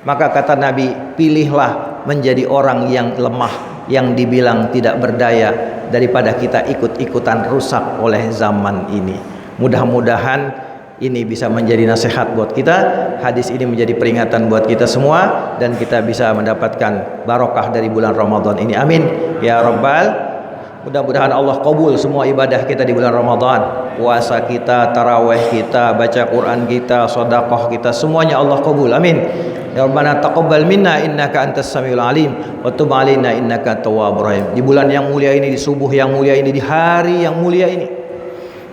Maka kata Nabi, pilihlah menjadi orang yang lemah, yang dibilang tidak berdaya, daripada kita ikut-ikutan rusak oleh zaman ini. Mudah-mudahan ini bisa menjadi nasihat buat kita, hadis ini menjadi peringatan buat kita semua, dan kita bisa mendapatkan barokah dari bulan Ramadan ini. Amin ya rabbal. Mudah-mudahan Allah kabul semua ibadah kita di bulan Ramadan. Puasa kita, tarawih kita, baca Quran kita, sedekah kita, semuanya Allah kabul. Amin. Ya Rabbana taqabbal minna innaka antas samiul alim wa tub alaina innaka tawwabur rahim. Di bulan yang mulia ini, di subuh yang mulia ini, di hari yang mulia ini,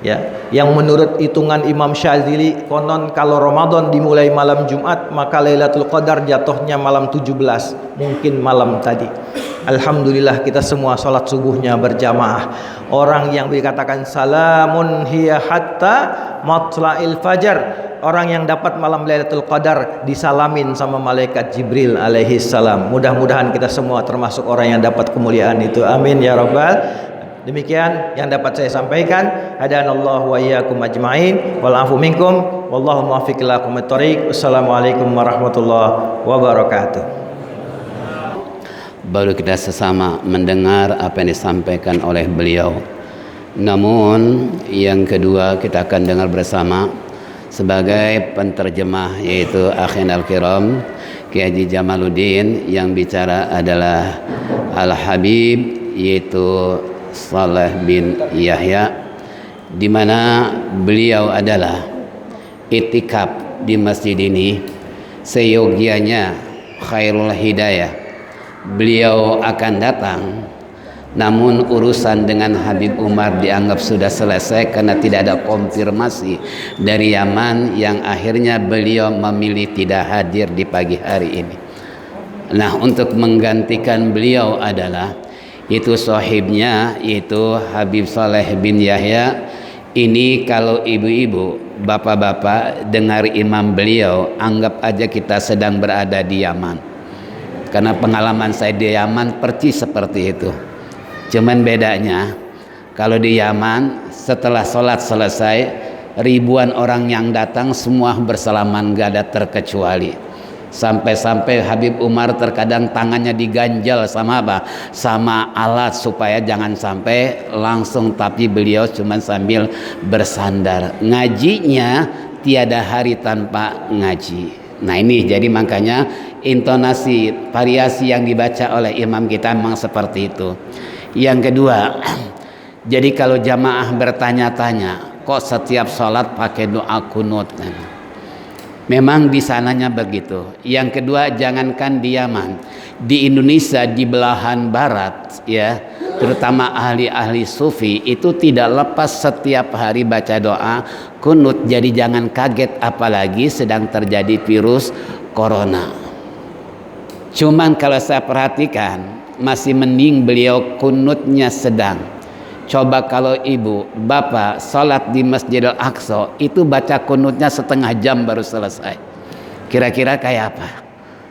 ya, yang menurut hitungan Imam Syadzili konon kalau Ramadan dimulai malam Jumat, maka Lailatul Qadar jatuhnya malam 17, mungkin malam tadi. Alhamdulillah kita semua salat subuhnya berjamaah. Orang yang dikatakan salamun hiya hatta matla'il fajar, orang yang dapat malam Lailatul Qadar disalamin sama malaikat Jibril alaihi salam. Mudah-mudahan kita semua termasuk orang yang dapat kemuliaan itu. Amin ya rabbal. Demikian yang dapat saya sampaikan. Hadanallahu wa iyyakum ajmain wal afu minkum wallahu muwaffiq ila aqwamit thoriq. Wassalamualaikum warahmatullahi wabarakatuh. Baru kita sesama mendengar apa yang disampaikan oleh beliau. Namun yang kedua kita akan dengar bersama sebagai penterjemah, yaitu akhin al-kiram Kiai Haji Jamaluddin. Yang bicara adalah Al-Habib, yaitu Saleh bin Yahya, di mana beliau adalah itikaf di masjid ini seyogianya khairul hidayah. Beliau akan datang, namun urusan dengan Habib Umar dianggap sudah selesai karena tidak ada konfirmasi dari Yaman, yang akhirnya beliau memilih tidak hadir di pagi hari ini. Nah, untuk menggantikan beliau adalah Itu sahibnya, yaitu Habib Saleh bin Yahya. Ini kalau ibu-ibu, bapak-bapak dengar imam beliau, anggap aja kita sedang berada di Yaman. Karena pengalaman saya di Yaman persis seperti itu. Cuman bedanya, kalau di Yaman setelah sholat selesai, ribuan orang yang datang semua bersalaman, gak ada terkecuali. Sampai-sampai Habib Umar terkadang tangannya diganjal sama apa? Sama alat supaya jangan sampai langsung, tapi beliau cuma sambil bersandar. Ngajinya tiada hari tanpa ngaji. Nah ini jadi makanya intonasi variasi yang dibaca oleh imam kita memang seperti itu. Yang kedua, jadi kalau jamaah bertanya-tanya, kok setiap sholat pakai doa kunut? Memang di sananya begitu. Yang kedua, jangankan di Yaman, di Indonesia di belahan barat ya, terutama ahli-ahli sufi itu tidak lepas setiap hari baca doa kunut. Jadi jangan kaget apalagi sedang terjadi virus corona. Cuman kalau saya perhatikan masih mending beliau kunutnya sedang. Coba kalau ibu, bapak sholat di Masjidil Aqsa itu baca kunutnya setengah jam baru selesai. Kira-kira kayak apa?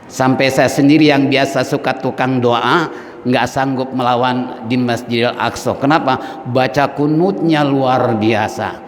Sampai saya sendiri yang biasa suka tukang doa nggak sanggup melawan di Masjidil Aqsa. Kenapa? Baca kunutnya luar biasa.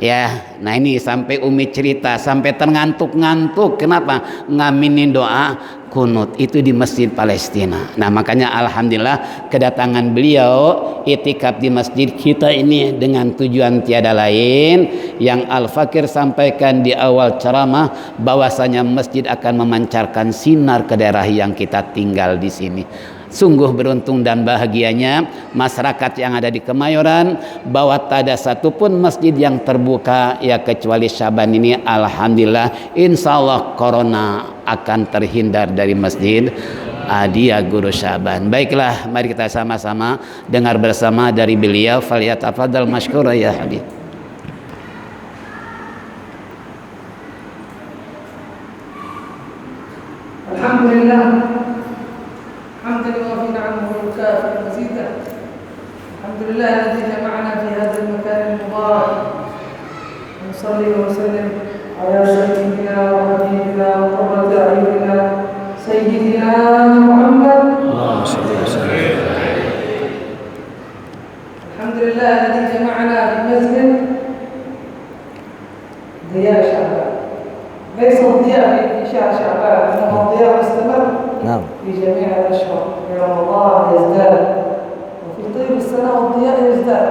Ya, nah ini sampai Umi cerita sampai terngantuk-ngantuk. Kenapa? Ngaminin doa kunut itu di Masjid Palestina. Nah makanya alhamdulillah kedatangan beliau itikaf di masjid kita ini dengan tujuan tiada lain yang Al-Fakir sampaikan di awal ceramah, bahwasanya masjid akan memancarkan sinar ke daerah yang kita tinggal di sini. Sungguh beruntung dan bahagianya masyarakat yang ada di Kemayoran, bahwa tak ada satupun masjid yang terbuka ya kecuali Syaban ini. Alhamdulillah, insya Allah corona akan terhindar dari masjid Adia Guru Syaban. Baiklah, mari kita sama-sama dengar bersama dari beliau. Falyatafadhal masykura ya Habib. Alhamdulillah. حمدا يوافي نعمه ويكافئ مزيدا. الحمد لله الذي جمعنا في هذا المكان المبارك. ونصلي ونسلم على سيدنا وحبيبنا وقرة أعيننا سيدنا محمد. اللهم صل وسلم. الحمد لله الذي جمعنا في مسجد ضياء شعبان. ليس الضياء في شهر شعبان، إنما الضياء مستمر. نعم. في جميع الأشهر. في رمضان يزداد وفي طيب السنة والضياء يزداد.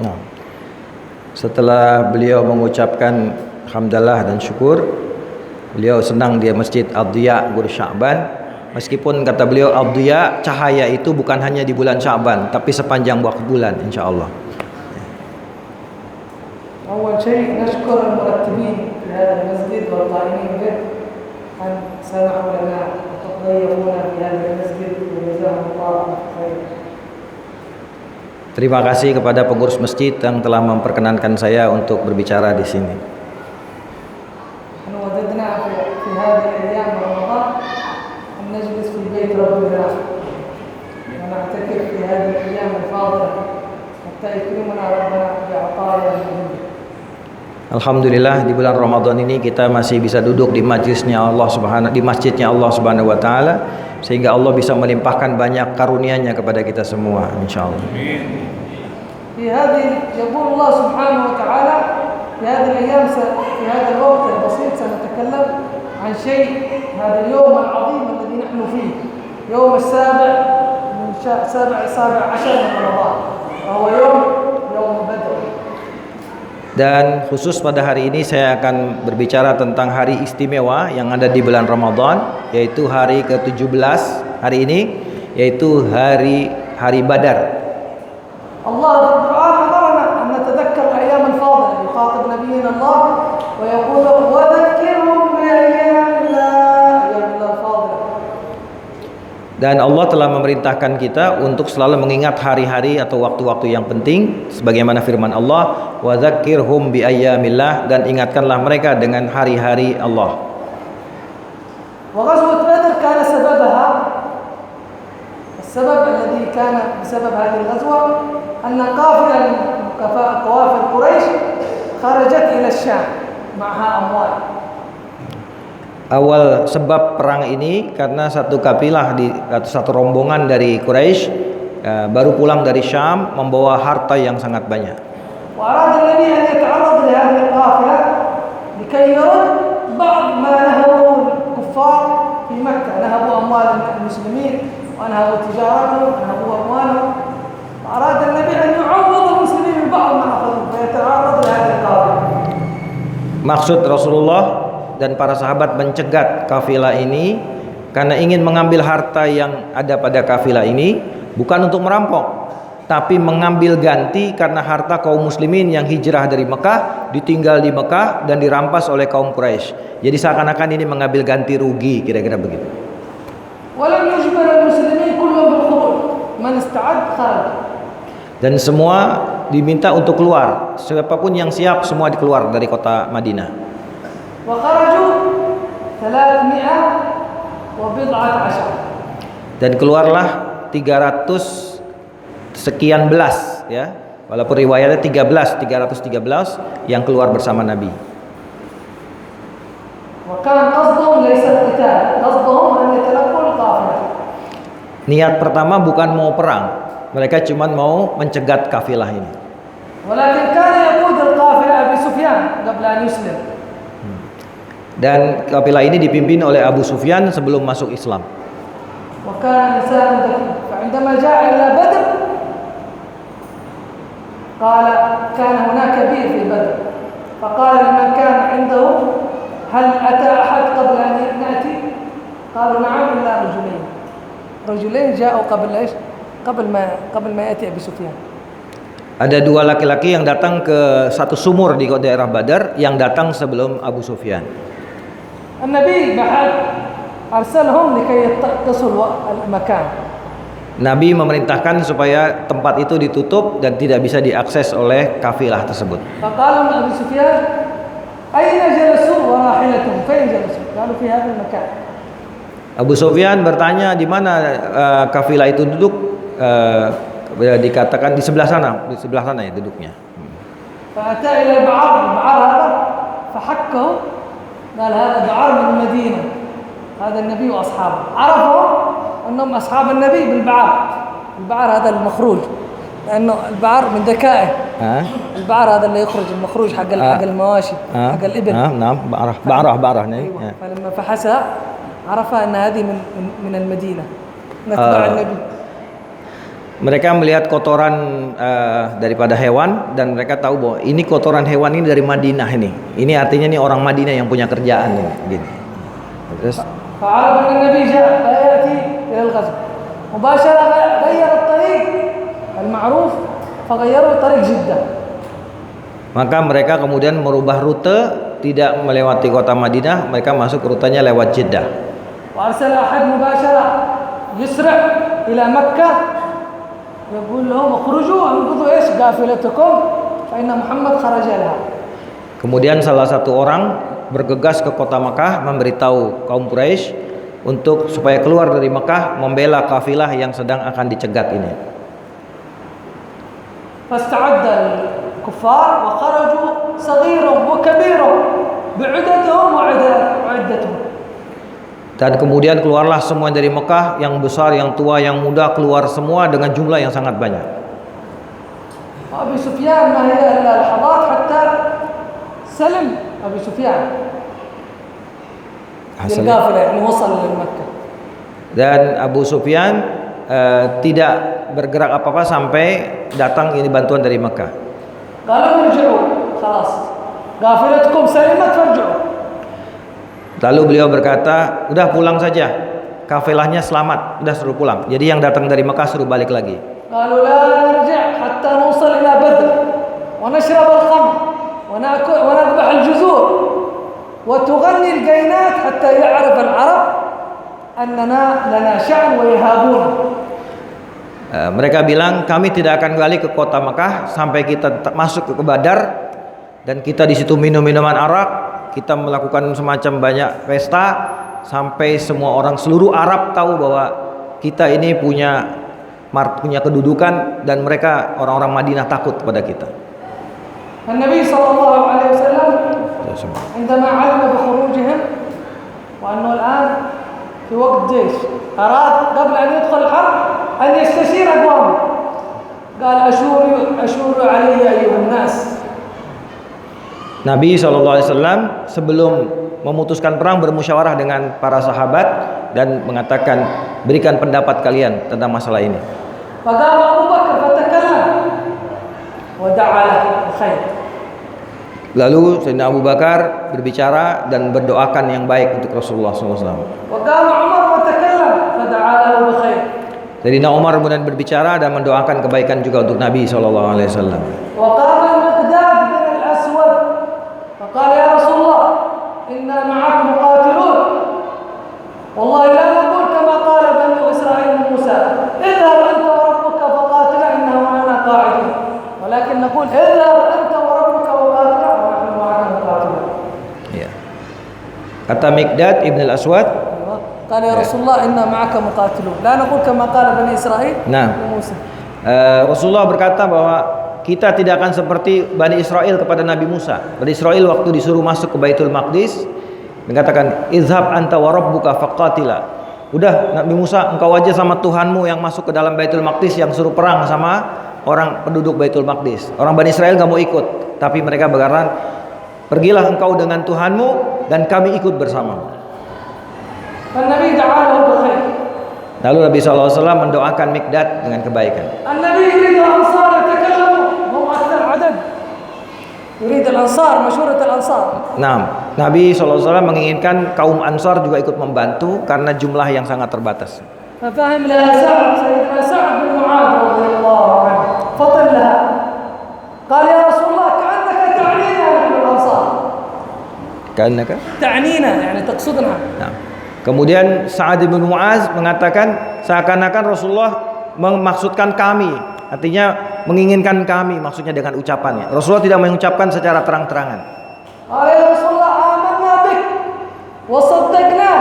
Nah, setelah beliau mengucapkan hamdalah dan syukur, beliau senang di Masjid Ad-Diya Guru Sya'ban. Meskipun kata beliau Ad-Diya, cahaya itu bukan hanya di bulan Sya'ban, tapi sepanjang waktu bulan insyaallah. أول شيء نشكر المرتبين في هذا المسجد والقائمين به أن سمحوا لنا وتضيفونا في هذا المسجد وجزاهم الله خير. Terima kasih kepada pengurus masjid yang telah memperkenankan saya untuk berbicara di sini. نحن وجدنا في هذه الأيام رمضان أن نجلس في بيت ربنا ونعتكف في هذه الأيام الفاضلة حتى يكرمنا ربنا بعطايا منه. Alhamdulillah di bulan Ramadan ini kita masih bisa duduk di majlisnya Allah di masjidnya Allah Subhanahu wa taala, sehingga Allah bisa melimpahkan banyak karunia-Nya kepada kita semua insyaallah. في هذه يقول الله سبحانه وتعالى في هذه الأيام في هذا الوقت البسيط سنتكلم عن شيء هذا اليوم العظيم الذي نحن فيه، يوم السابع من سابع عشر من رمضان، وهو يوم بدر. Dan khusus pada hari ini saya akan berbicara tentang hari istimewa yang ada di bulan Ramadan, yaitu hari ke-17 hari ini, yaitu hari Badar. Allah di Al-Quran amarna an natadhakkar al-ayyam al-fadila, yuqatib nabiyina Allah wa yaqul wa dhakkirhum bi ayyamillah al-fadila. Dan Allah telah memerintahkan kita untuk selalu mengingat hari-hari atau waktu-waktu yang penting, sebagaimana firman Allah, wa dzakkirhum bi ayyamillah, dan ingatkanlah mereka dengan hari-hari Allah. Wa ghazwat Badr kana sababaha السبب الذي كان بسبب هذه الغزوة أن قافلة من قوافل قريش خرجت إلى الشام معها أموال. Awal sebab perang ini karena satu kafilah atau satu rombongan dari Quraisy baru pulang dari Syam membawa harta yang sangat banyak. وأراد النبي أن يتعرض لهذه القافلة لكي يرد بعض ما نهبوا الكفار في مكة، نهبوا أموال المسلمين ونهبوا تجارتهم ونهبوا أموالهم، وأراد النبي أن يعوض المسلمين ببعض ما أخذوا فيتعرض لهذه القافلة. Maksud Rasulullah dan para sahabat mencegat kafilah ini karena ingin mengambil harta yang ada pada kafilah ini, bukan untuk merampok, tapi mengambil ganti karena harta kaum muslimin yang hijrah dari Mekah ditinggal di Mekah dan dirampas oleh kaum Quraisy. Jadi seakan-akan ini mengambil ganti rugi, kira-kira begitu. ولم يجبر المسلمين كلهم بالخروج، من استعد خرج. Dan semua diminta untuk keluar. Siapapun yang siap semua keluar dari kota Madinah. وخرجوا 319. Dan keluarlah 300 sekian belas ya. Walaupun riwayatnya 313 yang keluar bersama Nabi. وكان قصدهم ليس القتال، قصدهم أن يتلقوا القافلة. Niat pertama bukan mau perang. Mereka cuma mau mencegat kafilah ini. ولكن كان يقود القافلة أبي سفيان قبل أن يسلم. Dan kafilah ini dipimpin oleh Abu Sufyan sebelum masuk Islam. وكان إنسان ذكي، فعندما جاء إلى بدر قال كان هناك بئر في بدر، فقال لمن كان عنده هل أتى أحد قبل أن نأتي؟ قالوا نعم إلا رجلين جاءوا قبل إيش؟ قبل ما يأتي أبي سفيان. Ada dua laki-laki yang datang ke satu sumur di daerah Badar yang datang sebelum Abu Sufyan. النبي بعد أرسلهم لكي يتصلوا المكان. Nabi memerintahkan supaya tempat itu ditutup dan tidak bisa diakses oleh kafilah tersebut. فقالوا أبي سفيان أين جلسوا وراحلتهم فين جلسوا؟ قالوا في هذا المكان. Abu Sufyan bertanya di mana kafilah itu duduk. Dikatakan di sebelah sana ya duduknya. فأتى إلى البعار هذا فحكه قال هذا بعار من المدينة هذا النبي وأصحابه، عرفوا أنهم أصحاب النبي بالبعار. البعار هذا المخروج، لأنه البعار من ذكائه. البعار هذا اللي يخرج المخروج حق المواشي حق الإبل. نعم بعرة أيوة. فلما فحسها عرف أن هذه من المدينة نتبع النبي. Mereka melihat kotoran daripada hewan dan mereka tahu bahwa ini kotoran hewan ini dari Madinah ini. Ini artinya ini orang Madinah yang punya kerjaan ini. Gini. Terus فعرف أن النبي جاء فيأتي إلى الغزو مباشرة غير الطريق المعروف فغيروا طريق جدة. Maka mereka kemudian merubah rute, tidak melewati kota Madinah, mereka masuk rutenya lewat Jeddah. وأرسل أحد مباشرة يسرع إلى مكة يقول لهم اخرجوا انقذوا ايش قافلتكم فإن محمد خرج لها. Kemudian salah satu orang bergegas ke kota Mekah memberitahu kaum Quraisy untuk supaya keluar dari Mekah membela kafilah yang sedang akan dicegat ini. فاستعد الكفار وخرجوا صغيرهم وكبيرهم بعدتهم وعدتهم. Dan kemudian keluarlah semua dari Mekah, yang besar, yang tua, yang muda, keluar semua dengan jumlah yang sangat banyak. Abu Sufyan ma hiya illa lahadhat hatta salim Abu Sufyan. Dan Abu Sufyan tidak bergerak apa-apa sampai datang ini bantuan dari Mekah. Qalu irji'u khalas. Qafilatkum salimat farji'u. Lalu beliau berkata, udah pulang saja, kafilahnya selamat, udah suruh pulang. Jadi yang datang dari Mekah suruh balik lagi. Qalu la narji' hatta nusal ila Badr wa nashrab al-khamr wa nadbah al-juzur wa tughanni al-gaynat hatta ya'rif al-arab annana lana sha'n wa yahabuna. Mereka bilang kami tidak akan balik ke kota Mekah sampai kita masuk ke Badar dan kita di situ minum minuman arak. Kita melakukan semacam banyak pesta sampai semua orang seluruh Arab tahu bahwa kita ini punya punya kedudukan, dan mereka orang-orang Madinah takut kepada kita. النبي صلى الله عليه وسلم عندما علم بخروجهم وأنه الآن في وقت جيش أراد قبل أن يدخل الحرب أن يستشير أقوامه قال أشوروا علي أيها الناس. Nabi SAW sebelum memutuskan perang bermusyawarah dengan para sahabat dan mengatakan, berikan pendapat kalian tentang masalah ini. فقام أبو بكر فتكلم ودعا له الخير. Lalu Sayyidina Abu Bakar berbicara dan berdoakan yang baik untuk Rasulullah SAW. وقام عمر وتكلم فدعا له بالخير. Sayyidina Umar kemudian berbicara dan mendoakan kebaikan juga untuk Nabi SAW. وقام المقداد بن الأسود فقال يا رسول الله إنا معك مقاتلون والله لا نقول كما قال بنو إسرائيل لموسى اذهب أنت وربك فقاتلا إنه معنا قاعدون ولكن نقول اذهب أنت وربك وقاتلا ونحن معك مقاتلون. Ya. Kata Miqdad ibn al-Aswad, قال يا رسول الله إنا معك مقاتلون لا نقول كما قال بني إسرائيل لموسى. Rasulullah berkata bahwa kita tidak akan seperti Bani Israel kepada Nabi Musa. Bani Israel waktu disuruh masuk ke Baitul Maqdis mengatakan, izhab anta wa rabbuka faqatila. Udah Nabi Musa, engkau aja sama Tuhanmu yang masuk ke dalam Baitul Maqdis, yang suruh perang sama orang penduduk Baitul Maqdis. Orang Bani Israel gak mau ikut, tapi mereka berkata, pergilah engkau dengan Tuhanmu dan kami ikut bersamamu. Lalu Nabi SAW mendoakan Miqdad dengan kebaikan. Nah, Nabi SAW menginginkan kaum Ansar juga ikut membantu karena jumlah yang sangat terbatas. Nah, kemudian Sa'ad bin Mu'az mengatakan seakan-akan Rasulullah memaksudkan kami, artinya menginginkan kami, maksudnya dengan ucapannya. Rasulullah tidak mengucapkan secara terang-terangan. Rasulullah amanna bik wa saddaqna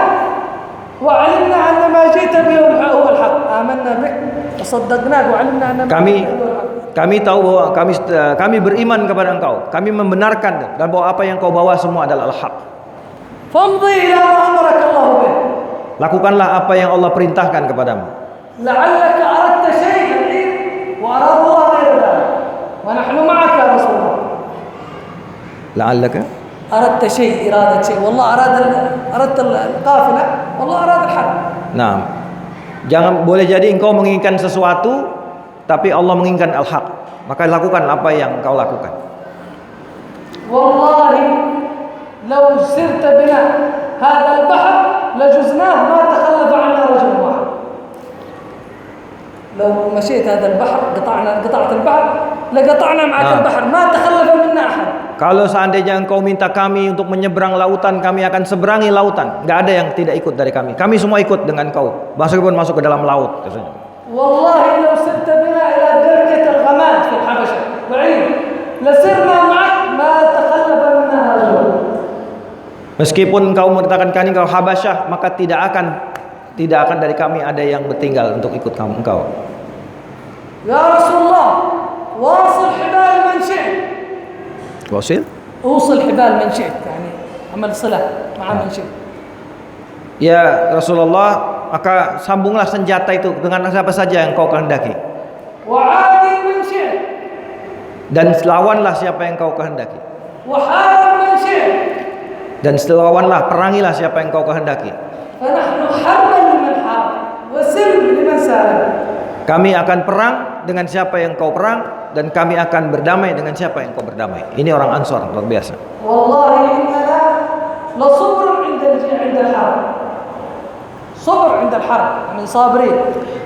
wa 'alimna anna ma ji'ta bihi huwa al-haq. Amanna bik wa saddaqna wa 'alimna anna kami tahu bahwa kami beriman kepada engkau. Kami membenarkan dan bahwa apa yang kau bawa semua adalah al-haq. Famdhi ila ma amaraka Allah bih. Lakukanlah apa yang Allah perintahkan kepadamu. La'allaka aradta syai'an wa arada Allah ghayra dhalik. Wa nahnu ma'aka ya Rasulullah. La'allaka aradta syai' iradat syai'. Wallah aradta al-qafilah, wallah arada al-haq. Nah, jangan boleh jadi engkau menginginkan sesuatu tapi Allah menginginkan al-haq. Maka lakukan apa yang engkau lakukan. Wallahi لو سرت بنا هذا البحر لجزناه ما تخلف عنا رجل واحد. لو مشيت هذا البحر قطعت البحر لقطعنا معك البحر ما تخلف منا أحد. Kalau seandainya engkau minta kami untuk menyeberang lautan, kami akan seberangi lautan. Enggak ada yang tidak ikut dari kami. Kami semua ikut dengan kau. Meskipun masuk ke dalam laut katanya. Wallahi law sirta bina ila darkat al-ghamad fi al-Habasha ba'id lasirna ma'ak ma takhallafa minna rajul. Meskipun engkau mendatangkan kami ke Habasyah, maka tidak akan dari kami ada yang bertinggal untuk ikut engkau. Ya Rasulullah, wasil hibal man syi'at. Wasil? Usil hibal man syi'at, yani amal salah ma'a man syi'at. Ya Rasulullah, maka sambunglah senjata itu dengan siapa saja yang kau kehendaki. Wa'adi man syi'at. Dan lawanlah siapa yang kau kehendaki. Wa'harab man syi'at. Dan lawanlah, perangilah siapa yang kau kehendaki. Kami akan perang dengan siapa yang kau perang, dan kami akan berdamai dengan siapa yang kau berdamai. Ini orang Ansar luar biasa.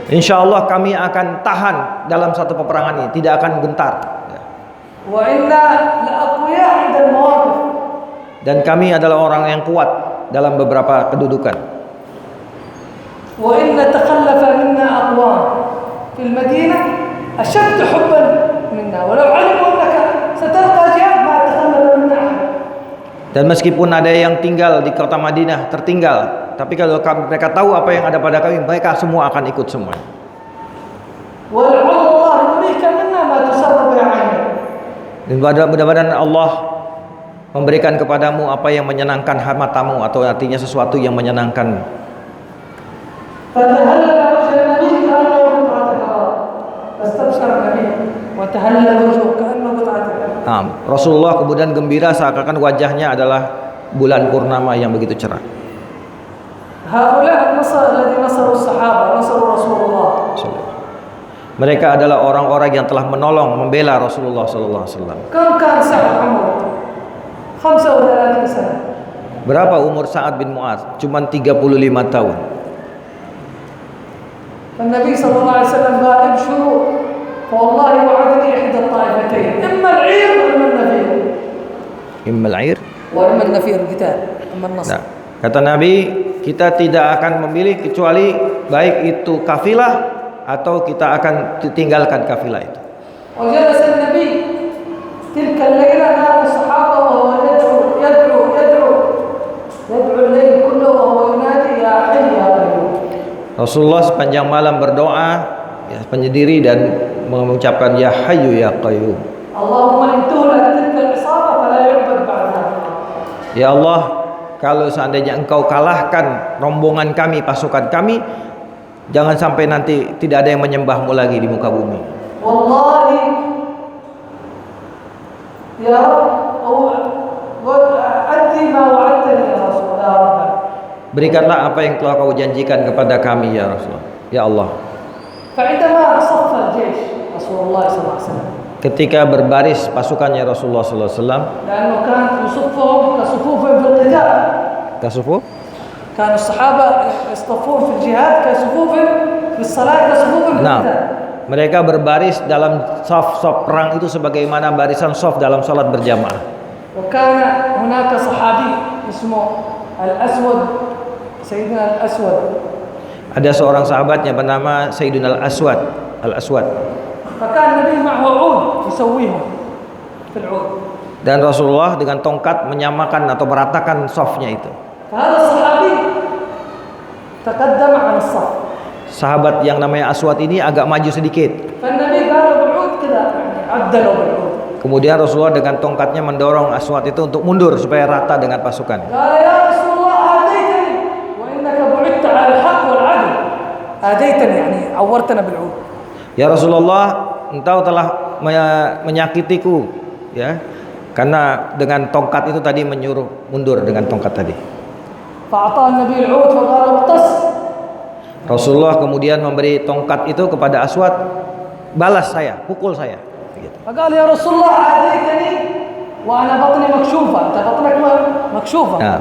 Insya Allah kami akan tahan dalam satu peperangan ini, tidak akan gentar. Dan kami adalah orang yang kuat dalam beberapa kedudukan. Wa inna takhallafa minna aqwam fil Madinah ashadd hubban minna walau 'alimu annaka satalqa jihad ma takhallafa minna. Dan meskipun ada yang tinggal di kota Madinah tertinggal, tapi kalau mereka tahu apa yang ada pada kami, mereka semua akan ikut semua. ولعل الله يريك منا ما تسر به عينك. Dan mudah-mudahan Allah memberikan kepadamu apa yang menyenangkan matamu, atau artinya sesuatu yang menyenangkan. فتهلل وجه النبي كأنه قطعة الأرض فاستبشر النبي وتهلل وجهه كأنه قطعة الأرض. Rasulullah kemudian gembira seakan-akan wajahnya adalah bulan purnama yang begitu cerah. هؤلاء النصر الذي نصروا الصحابة نصروا رسول الله. Mereka adalah orang-orang yang telah menolong, membela Rasulullah sallallahu alaihi wasallam. كم كان سعد عمره؟ 35 سنة. Berapa umur Sa'ad bin Mu'adz? Cuman 35 tahun. فالنبي صلى الله عليه وسلم قال ابشروا فوالله وعدني إحدى الطائفتين إما العير وإما النفير. إما العير وإما النفير القتال إما النصر. Nah, kata Nabi, kita tidak akan memilih kecuali baik itu kafilah atau kita akan tinggalkan kafilah itu. وجلس النبي تلك الليلة نام الصحابة وهو يدعو الليل كله وهو ينادي يا حي يا قيوم. Rasulullah sepanjang malam berdoa, ya, penyendiri dan mengucapkan ya hayyu ya qayyum. اللهم إن تهلك تلك العصابة فلا يعبد بعدها. Ya Allah, kalau seandainya Engkau kalahkan rombongan kami, pasukan kami, jangan sampai nanti tidak ada yang menyembahmu lagi di muka bumi. Wallahi ya Rabb, addi ma wa'adtani ya Rasul, ya Rabb. Berikanlah apa yang telah Kau janjikan kepada kami ya Rasulullah. Ya Allah. فعندما صف الجيش رسول الله صلى الله عليه وسلم. Ketika berbaris pasukannya Rasulullah sallallahu alaihi wasallam, لأنه كان يصفهم كصفوفهم في القتال. kasufu? كان الصحابة يصطفون في الجهاد كصفوفهم في الصلاة كصفوفهم في Nah, القتال. mereka berbaris dalam saf-saf perang itu sebagaimana barisan saf dalam salat berjamaah. وكان هناك صحابي اسمه الأسود سيدنا الأسود. Ada seorang sahabatnya bernama Sayyidina Al-Aswad. فكان النبي معه عود يسويهم في العود. Dan Rasulullah dengan tongkat menyamakan atau meratakan safnya itu. فهذا الصحابي تقدم عن الصف. Sahabat yang namanya Aswad ini agak maju sedikit. فالنبي قال بالعود كذا يعني عدلوا بالعود. Kemudian Rasulullah dengan tongkatnya mendorong Aswad itu untuk mundur supaya rata dengan pasukan. قال يا رسول الله آذيتني وإنك بعدت على الحق والعدل. آذيتني يعني عورتنا بالعود. Ya Rasulullah, Engkau telah menyakitiku, ya, karena dengan tongkat itu tadi menyuruh mundur dengan tongkat tadi. فأعطاه النبي العود فقال اقتص. Rasulullah kemudian memberi tongkat itu kepada Aswad, balas saya, pukul saya. Gitu. فقال يا رسول الله آذيتني وأنا بطني مكشوفة. أنت بطنك مكشوفة. Nah,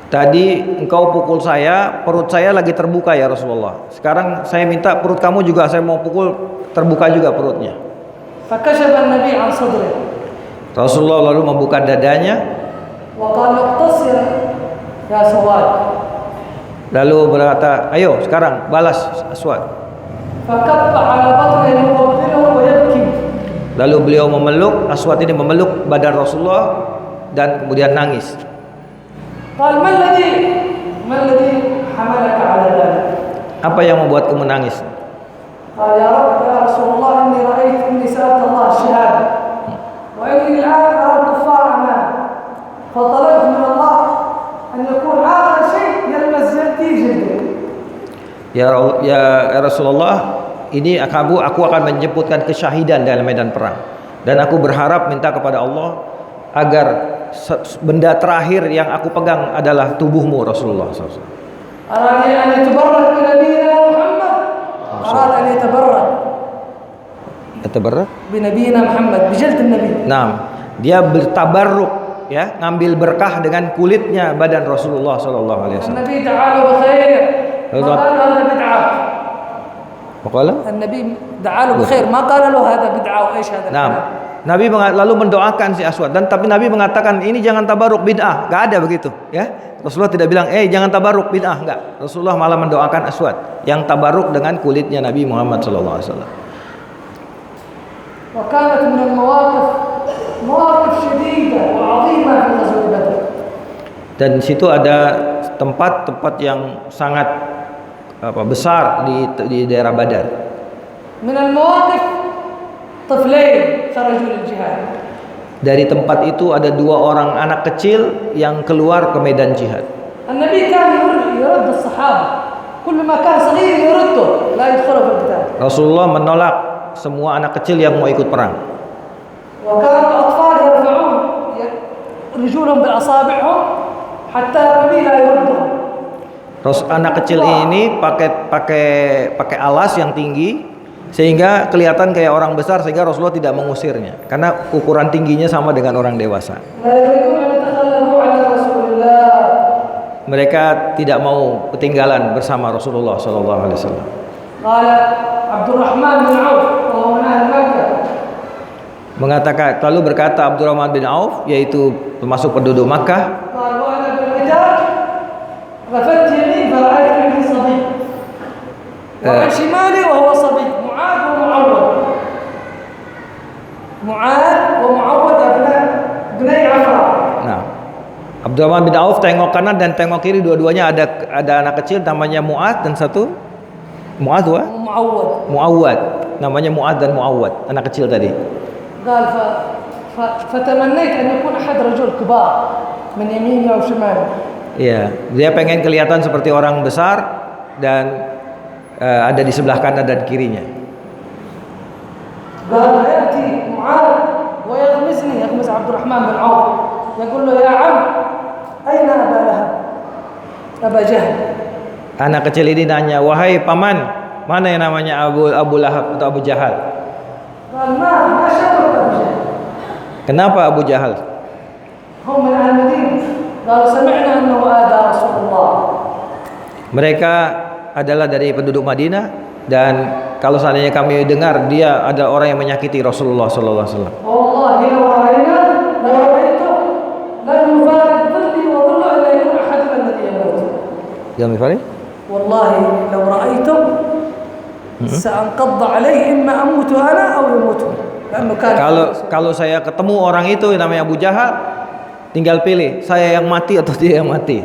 tadi engkau pukul saya, perut saya lagi terbuka ya Rasulullah. Sekarang saya minta perut kamu juga, saya mau pukul, terbuka juga perutnya. فكشف النبي عن صدره. Rasulullah lalu membuka dadanya, وقال اقتص يا سواد. lalu berkata, ayo sekarang balas Aswad. فكف على بطنه يقبله ويبكي. Lalu beliau memeluk, Aswad ini memeluk badan Rasulullah dan kemudian nangis. قال ما الذي حملك على ذلك؟ Apa yang membuatku menangis? قال يا رب يا رسول الله إني سألت الله الشهادة وإني الآن أرى الكفار أمامي فطلبت من الله أن يكون آخر شيء يلمس جلدي جلدك. Ya Rasulullah, ini aku akan menjemputkan kesyahidan dalam medan perang, dan aku berharap minta kepada Allah agar benda terakhir yang aku pegang adalah tubuhmu Rasulullah SAW. أراني أن يتبرك بنبينا محمد. أراد أن يتبرك بنبينا محمد بجلد النبي. Nah, dia bertabarruk, ya, ngambil berkah dengan kulitnya badan Rasulullah SAW. النبي دعا له بخير ما قال له هذا بدعة. النبي دعا له بخير ما قال له هذا بدعة وإيش هذا. Nah, Nabi lalu mendoakan si Aswad, dan tapi Nabi mengatakan ini jangan tabaruk, bid'ah. Gak ada begitu, ya. Rasulullah tidak bilang jangan tabaruk, bid'ah, enggak. Rasulullah malah mendoakan Aswad yang tabaruk dengan kulitnya Nabi Muhammad SAW. وكانت من مواقف شديدة وعظيمة في غزوة بدر. Dan di situ ada tempat-tempat yang sangat besar di daerah Badar. من المواقف طفلين خرجوا للجهاد. Dari tempat itu ada 2 orang anak kecil yang keluar ke medan jihad. النبي كان يرد الصحابة كل ما كان صغير يرده لا يدخله في القتال. Rasulullah menolak semua anak kecil yang mau ikut perang. وكان الأطفال يرفعون رجولهم بأصابعهم حتى النبي لا يردهم. Anak kecil ini pakai alas yang tinggi sehingga kelihatan kayak orang besar, sehingga Rasulullah tidak mengusirnya karena ukuran tingginya sama dengan orang dewasa. Mereka tidak mau ketinggalan bersama Rasulullah SAW. Mengatakan, lalu berkata Abdurrahman bin Auf, yaitu termasuk penduduk Makkah, Nah, Abdurrahman bin Auf tengok kanan dan tengok kiri, dua-duanya ada anak kecil namanya Mu'ad dan satu Muawwad. Namanya Mu'ad dan Muawwad, anak kecil tadi. قال فتمنيت أن يكون أحد رجل كبار من يميني أو شمالي. Iya, dia pengen kelihatan seperti orang besar dan ada di sebelah kanan dan kirinya. قال يأتي معاذ ويغمزني يغمز عبد الرحمن بن عوف يقول له يا عم أين أبا لهب أبا جهل. Anak kecil ini nanya, wahai paman, mana yang namanya Abu Lahab atau Abu Jahal? قال ما شكرك أبو جهل. Kenapa Abu Jahal? هم من أهل المدينة قالوا سمعنا أنه آذى رسول الله. Mereka adalah dari penduduk Madinah, dan kalau seandainya kami dengar dia ada orang yang menyakiti Rasulullah sallallahu alaihi wasallam. Wallahi law ra'ayna la ra'aytu lan yufarid dhilli wa dhillu illa yakun ahadun alladhi yamut. Jangan Mifari? Wallahi law ra'aytum sa'anqadda alayhi imma amutu ana aw yamutu. Kalau saya ketemu orang itu yang namanya Abu Jahal, tinggal pilih saya yang mati atau dia yang mati.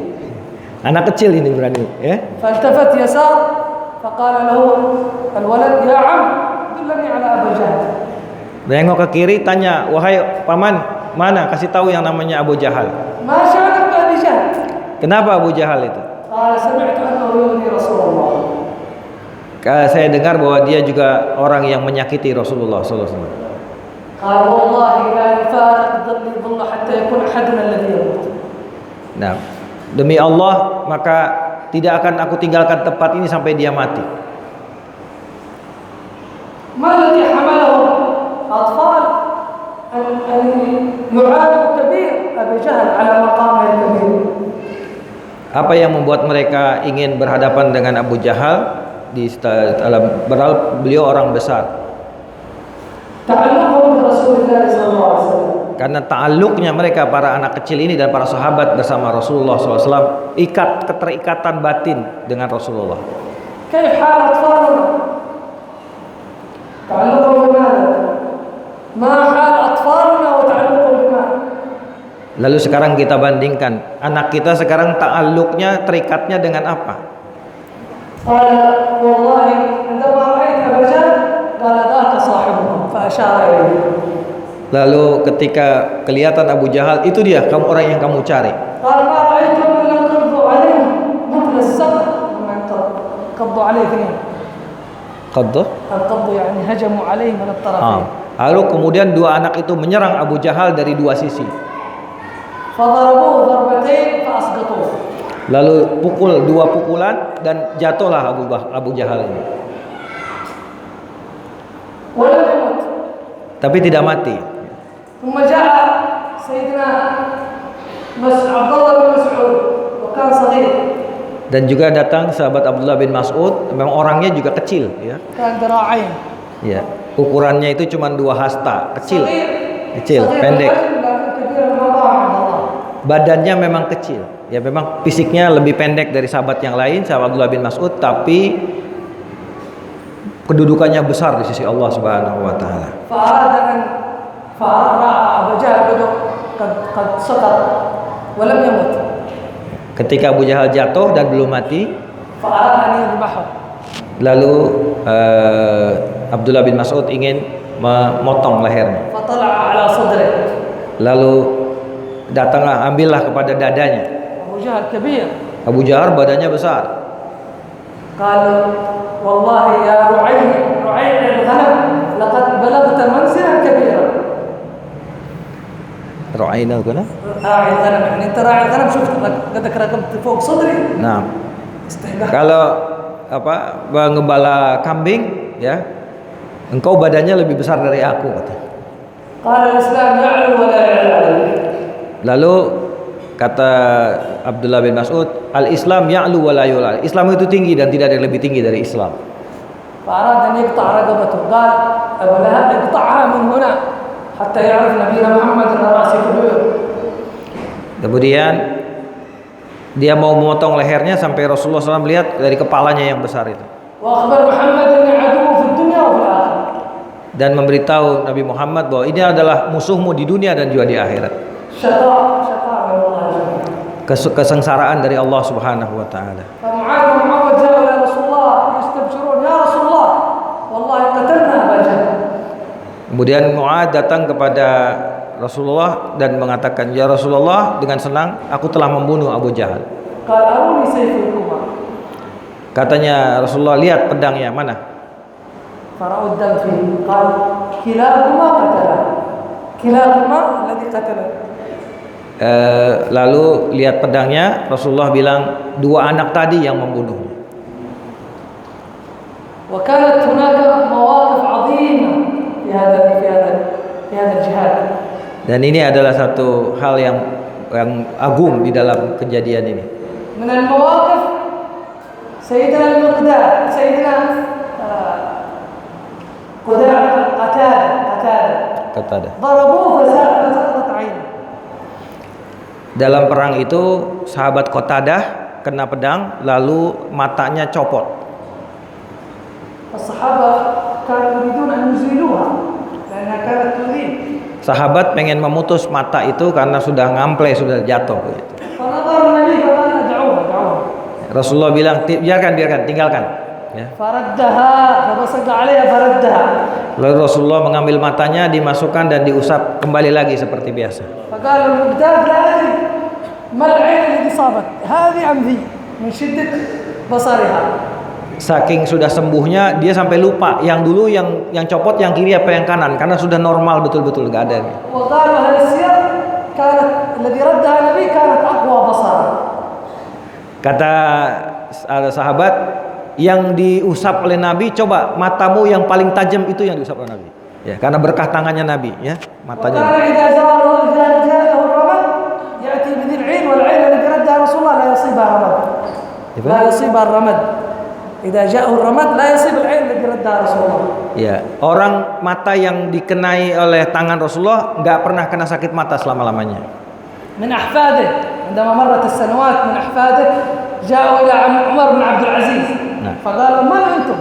Anak kecil ini berani, ya. Faltafat yasar faqala lahu alwalad ya am dullani ala Abu Jahal. Nengok ke kiri, tanya, wahai paman, mana, kasih tahu yang namanya Abu Jahal. Ma sya'alak bi Abi Jahal. Kenapa Abu Jahal itu? Qala sami'tu annahu yu'dhi Rasulullah. Saya dengar bahwa dia juga orang yang menyakiti Rasulullah sallallahu alaihi wasallam. Qala wallahi la yufariq dhilli dhilla hatta yakun ahadun alladhi yamut. Nah, demi Allah, maka tidak akan aku tinggalkan tempat ini sampai dia mati. Malati hamalahu atfal al-mu'ad kabir Abu Jahal ala maqamil kabir. Apa yang membuat mereka ingin berhadapan dengan Abu Jahal beliau orang besar. Ta'alluqhum bi Rasulillah sallallahu alaihi wasallam. Karena ta'alluqnya mereka para anak kecil ini dan para sahabat bersama Rasulullah SAW, keterikatan batin dengan Rasulullah. Kaif hal atfaluna? Ta'alluqhum bimana? Ma hal atfaluna wa ta'alluqhum bimana? Lalu sekarang kita bandingkan, anak kita sekarang ta'alluqnya, terikatnya dengan apa? Qala wallahi indama ra'aytu Abu Jahl qala dhaka sahibuhum fa asyara ilayhi. Lalu ketika kelihatan Abu Jahal, itu dia orang yang kamu cari. Qala ma ra'aytu illa qaddu alayhi mithl as-sabr man qaddu alayhi. Qaddu? Al-qaddu yani hajamu alayhi min at-tarafayn. Lalu kemudian dua anak itu menyerang Abu Jahal dari dua sisi. Fadarabuhu darbatain fa asqatuhu. Lalu pukul dua pukulan dan jatuhlah Abu Jahal ini. Walam yamut. Tapi tidak mati. ثم جاء سيدنا Abdullah bin Mas'ud وكان صغير. Dan juga datang sahabat Abdullah bin Mas'ud, memang orangnya juga kecil, ya. كان ذراعين. Ya, ukurannya itu cuma 2 hasta, kecil, pendek. Badannya memang kecil, ya, memang fisiknya lebih pendek dari sahabat yang lain, sahabat Abdullah bin Mas'ud, tapi kedudukannya besar di sisi Allah Subhanahu wa taala. Ketika Abu Jahal jatuh dan belum mati, lalu Abdullah bin Mas'ud ingin memotong lehernya. فطلع على صدره. Lalu datanglah, ambillah kepada dadanya. أبو جهل كبير. Abu Jahal badannya besar. قال والله يا رعيع الغنم لقد بلغت منزلا كبيرا. Ra'ayna kana? راعي الغنم يعني انت راعي الغنم شفت قدك رقمت فوق صدري. Nah, استهبال. kalau pengembala kambing ya, engkau badannya lebih besar dari aku kata. قال الإسلام يعلو ولا يعلى عليه. Lalu kata Abdullah bin Mas'ud, al-Islam ya'lu wa la yu'la. Islam itu tinggi dan tidak ada yang lebih tinggi dari Islam. فأراد أن يقطع رقبته قال أبو لهب اقطعها من هنا حتى يعرف نبينا محمد أن رأسي كبير. Kemudian dia mau memotong lehernya sampai Rasulullah SAW melihat dari kepalanya yang besar itu. وأخبر محمد أني عدوه في الدنيا وفي الآخرة. Dan memberitahu Nabi Muhammad bahwa ini adalah musuhmu di dunia dan juga di akhirat. شقاء من الله جميعا. Kesengsaraan dari Allah Subhanahu wa taala. فمعاذ ومعوذ جاءوا إلى رسول الله يستبشرون يا رسول الله والله قتلنا أبا جهل. Kemudian Mu'adz datang kepada Rasulullah dan mengatakan, "Ya Rasulullah, dengan senang aku telah membunuh Abu Jahal." قال أروني سيفكما. Katanya Rasulullah, "Lihat pedangnya mana?" فرأوا الدم فيه قال كلاكما قتله كلاكما الذي قتله. Lalu lihat pedangnya, Rasulullah bilang, "Dua anak tadi yang membunuhnya." وكانت هناك مواقف عظيمة في هذا الجهاد. Dan ini adalah satu hal yang agung di dalam kejadian ini. من المواقف سيدنا المقداد سيدنا قتادة ضربوه فسقطت عينه. Dalam perang itu sahabat Qatadah kena pedang lalu matanya copot. الصحابة كانوا يريدون أن يزيلوها لأنها كانت تؤذيه. Sahabat pengen memutus mata itu karena sudah ngample, sudah jatuh gitu. فنظر النبي فقال دعوها. Rasulullah bilang, biarkan, tinggalkan ya. فردها فبصق عليها فردها. Lalu Rasulullah mengambil matanya, dimasukkan dan diusap kembali lagi seperti biasa. فقال المقداد لا أدري ما العين التي صابت هذه أم ذي من شدة بصرها. Saking sudah sembuhnya dia sampai lupa yang dulu yang copot yang kiri apa yang kanan karena sudah normal betul-betul nggak ada. وقالوا هذا السير كانت الذي ردها النبي كانت أقوى بصرا. Kata sahabat, yang diusap oleh Nabi, coba matamu yang paling tajam itu yang diusap oleh Nabi. Ya, karena berkah tangannya Nabi, ya, matanya. وكان إذا جاءه الرمد يأتي بذي العين والعين التي ردها رسول الله لا يصيبها رمد. لا يصيبها الرمد. إذا جاءه الرمد لا يصيب العين التي ردها رسول الله. Ya, orang mata yang dikenai oleh tangan Rasulullah nggak pernah kena sakit mata selama-lamanya. من أحفاده عندما مرت السنوات من أحفاده جاءوا إلى عمر بن عبد العزيز. فقالوا من أنتم؟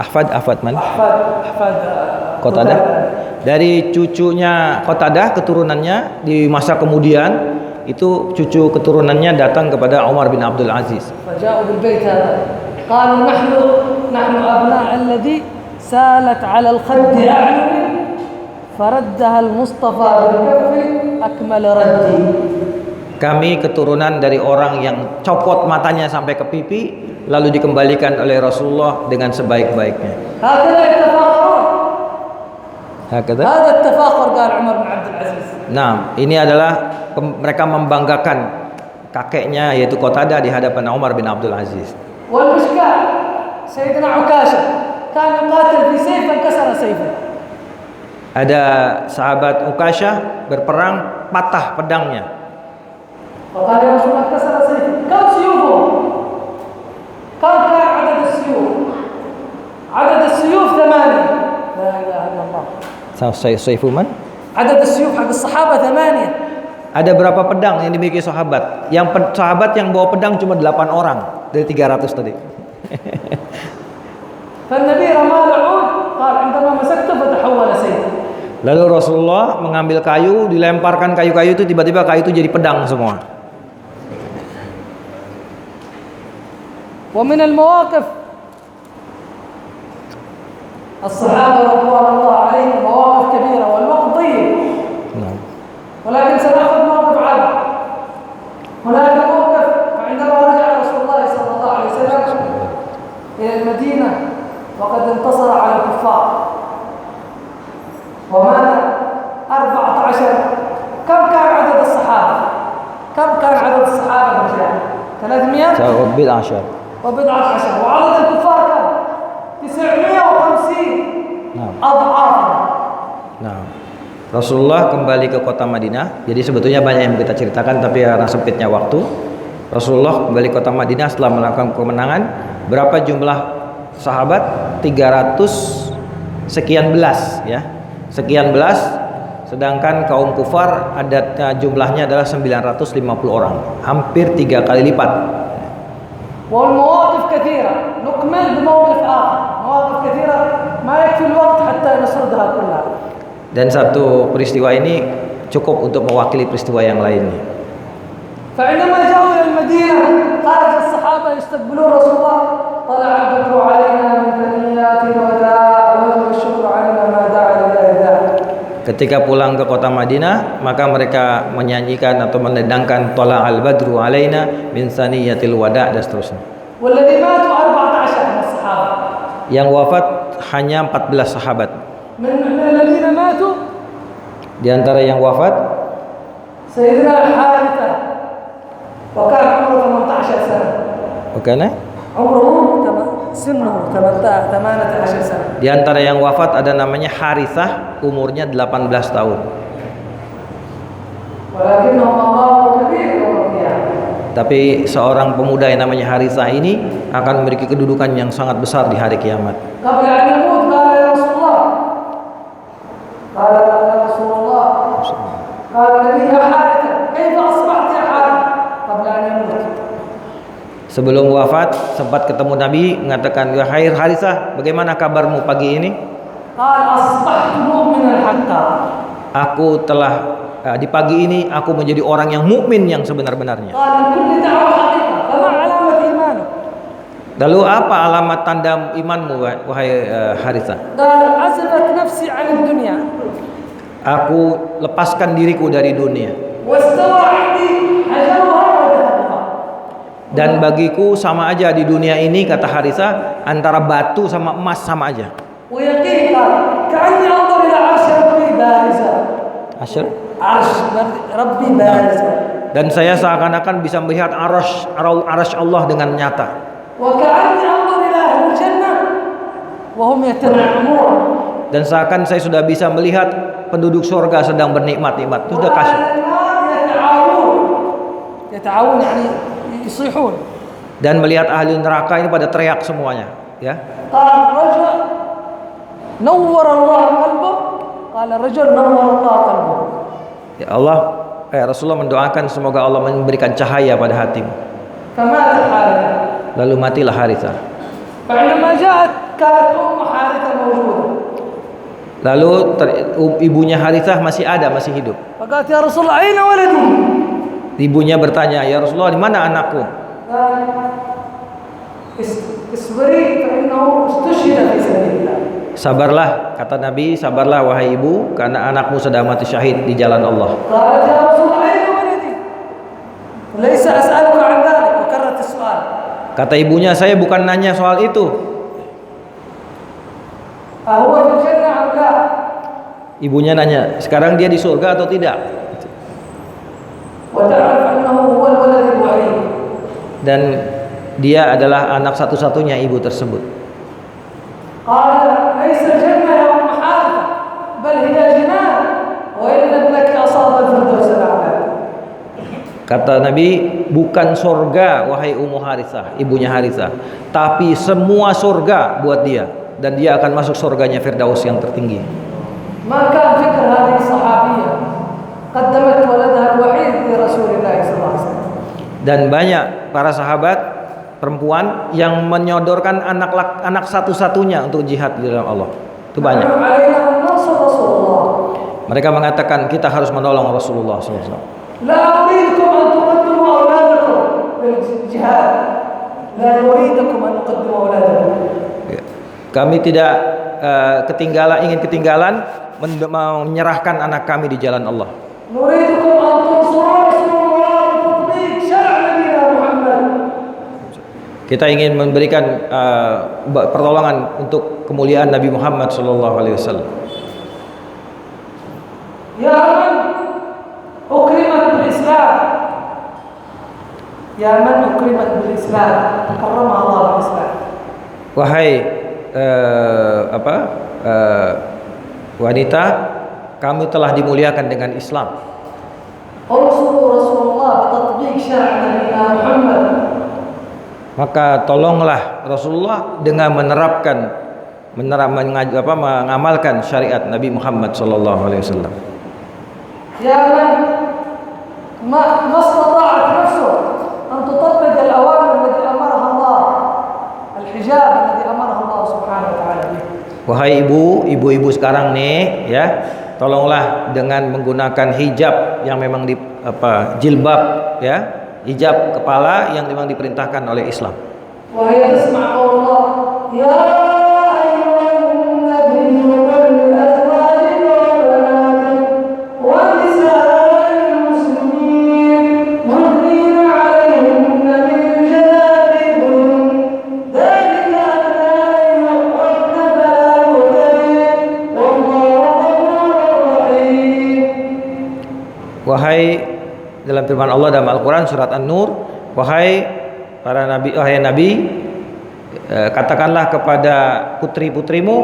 Ahfad man? أحفاد Qatadah. Dari cucunya Qatadah, keturunannya di masa kemudian itu cucu keturunannya datang kepada Umar bin Abdul Aziz. فجاءوا بالبيت هذا قالوا نحن أبناء الذي سالت على الخد أعين فردها المصطفى بالكف أكمل ردي. Kami keturunan dari orang yang copot matanya sampai ke pipi lalu dikembalikan oleh Rasulullah dengan sebaik-baiknya. هكذا يتفاخرون. Hakata? هذا التفاخر قال عمر بن عبد العزيز. Nah, ini adalah mereka membanggakan kakeknya yaitu Qatadah di hadapan Umar bin Abdul Aziz. والمشكاة سيدنا عكاشة كان يقاتل في سيف فانكسر سيفه. Ada sahabat Ukasyah berperang, patah pedangnya. فقال يا رسول الله كسر سيفه كم سيوفه؟ كم كان عدد السيوف؟ عدد السيوف 8. لا إله إلا الله. Saifuman? عدد السيوف حق الصحابة 8. Ada berapa pedang yang dimiliki sahabat? Sahabat yang bawa pedang cuma 8 orang dari 300 tadi. فالنبي رمى العود قال عندما مسكته فتحول سيفه. Lalu Rasulullah mengambil kayu, dilemparkan kayu-kayu itu, tiba-tiba kayu itu jadi pedang semua. ومن المواقف الصحابة رضوان الله عليهم مواقف كبيرة والوقت ضيق نعم. ولكن سنأخذ موقف عام. هناك موقف عندما رجع رسول الله صلى الله عليه وسلم إلى المدينة وقد انتصر على الكفار ومات 14. كم كان عدد الصحابة؟ كم كان عدد الصحابة رجال؟ 300 وبضع عشر. وبضعة عشر. وعدد الكفار كم؟ 950 نعم. أضعافا. Nah, Rasulullah kembali ke kota Madinah. Jadi sebetulnya banyak yang kita ceritakan, tapi karena sempitnya waktu, Rasulullah kembali ke kota Madinah setelah melakukan kemenangan. Berapa jumlah sahabat? 300 sekian belas, ya. Sekian belas. Sedangkan kaum kufar adatnya jumlahnya adalah 950 orang, hampir 3 kali lipat. والمواقف كثيرة، نكمل بموقف آخر، مواقف كثيرة ما يكفي الوقت حتى نسردها كلها. Dan satu peristiwa ini cukup untuk mewakili peristiwa yang lainnya. فعندما جاءوا إلى المدينة خرج الصحابة يستقبلون رسول الله. طلع البدر علينا من ثنيات الوداع وجب الشكر علينا ما دعا لله داع. Ketika pulang ke kota Madinah, maka mereka menyanyikan atau menendangkan Tala al-Badru alaina min saniyatil wada' dan seterusnya. والذي ماتوا 14 من الصحابة. Yang wafat hanya 14 sahabat. من الذين ماتوا Di antara yang wafat سيدنا الحارثة وكان عمره 18 سنة. Bukan? عمره سنه 18 سنة. Di antara yang wafat ada namanya Harithah, umurnya 18 tahun. ولكنه مقام كبير يوم القيامة. Tapi seorang pemuda yang namanya Harithah ini akan memiliki kedudukan yang sangat besar di hari kiamat. قبل أن يموت قال يا رسول الله، قال يا رسول الله، قال النبي يا حارثة كيف أصبحت يا حارثة قبل أن يموت. Sebelum wafat sempat ketemu Nabi, mengatakan, "Wahai Harithah, bagaimana kabarmu pagi ini?" قال أصبحت مؤمنا حقا. Aku telah di pagi ini aku menjadi orang yang mukmin yang sebenar-benarnya. قال لكل دعوة حقيقة فما علامة إيمانه. Lalu apa alamat tanda imanmu, wahai Harithah? قال عزلت نفسي عن الدنيا Aku lepaskan diriku dari dunia, واستوى عندي حجرها وذهبها. dan bagiku sama aja di dunia ini, kata Harithah, antara batu sama emas sama aja. ويقين قال كأني أنظر إلى عرش ربي بارزة. Asyir. عرش ربي بارزة. Dan saya seakan-akan bisa melihat arasy Allah dengan nyata. وكأني أنظر إلى أهل الجنة وهم يتنعمون. Dan seakan saya sudah bisa melihat penduduk surga sedang bernikmat-nikmat. Itu sudah kasih. يتعاون يعني يصيحون. Dan melihat ahli neraka ini pada teriak semuanya, ya. قال رجل نور الله قلبه. قال الرجل نور الله قلبه. Ya Allah, Rasulullah mendoakan semoga Allah memberikan cahaya pada hatimu. فمات الحارثة. Lalu matilah Harithah. فعندما جاءت كانت أم حارثة موجودة. Lalu ibunya Harithah masih ada, masih hidup. فقالت يا رسول الله أين ولدي؟ Ibunya bertanya, "Ya Rasulullah, di mana anakku?" قال اصبري فإنه استشهد في سبيل الله. Sabarlah, kata Nabi, sabarlah wahai ibu, karena anakmu sedang mati syahid di jalan Allah. قالت يا رسول الله أين ولدي؟ ليس أسألك عن ذلك. وكررت السؤال. Kata ibunya, "Saya bukan nanya soal itu." أهو في الجنة أم لا؟ Ibunya nanya, "Sekarang dia di surga atau tidak?" وتعرف أنه هو الولد الوحيد. Dan dia adalah anak satu-satunya ibu tersebut. قال ليس الجنة يا أم حارثة بل هي جنان وإن ابنك أصاب الفردوس الأعلى. Kata Nabi, bukan surga wahai Ummu Harithah, ibunya Harithah, tapi semua surga buat dia, dan dia akan masuk surganya Firdaus yang tertinggi. ما كان فكر هذه الصحابية قدمت ولدها الوحيد لرسول الله صلى الله عليه وسلم. Dan banyak para sahabat perempuan yang menyodorkan anak satu-satunya untuk jihad di dalam Allah. Itu banyak. علينا أن ننصر رسول الله. Mereka mengatakan kita harus menolong Rasulullah SAW. لا نريدكم أن تقدموا أولادكم للجهاد. لا نريدكم أن تقدموا أولادكم. Kami tidak ingin ketinggalan menyerahkan anak kami di jalan Allah. نريدكم أن تنصروا رسول الله بتطبيق شرع نبينا محمد. Kita ingin memberikan pertolongan untuk kemuliaan Nabi Muhammad sallallahu alaihi wasallam. يا من أكرمت بالإسلام يا من أكرمت بالإسلام كرمها الله بالإسلام. Wahai wanita, kami telah dimuliakan dengan Islam. انصروا رسول الله بتطبيق شرع نبينا محمد. Maka tolonglah Rasulullah dengan mengamalkan syariat Nabi Muhammad sallallahu alaihi wasallam. يا من ما استطاعت نفسه أن تطبق الأوامر التي أمرها الله، الحجاب الذي أمرها الله سبحانه وتعالى به. Wahai ibu-ibu sekarang nih ya, tolonglah dengan menggunakan hijab yang memang jilbab ya, hijab kepala yang memang diperintahkan oleh Islam. وهي تسمع قول الله يا أيها النبي قل لأزواجك وبناتك ونساء المسلمين يدنين عليهن من جلابيبهن ذلك أدنى أن يعرفن فلا يؤذين والله غفور رحيم. Wahai, dalam firman Allah dalam Al-Quran surat An-Nur, wahai Nabi, katakanlah kepada putri-putrimu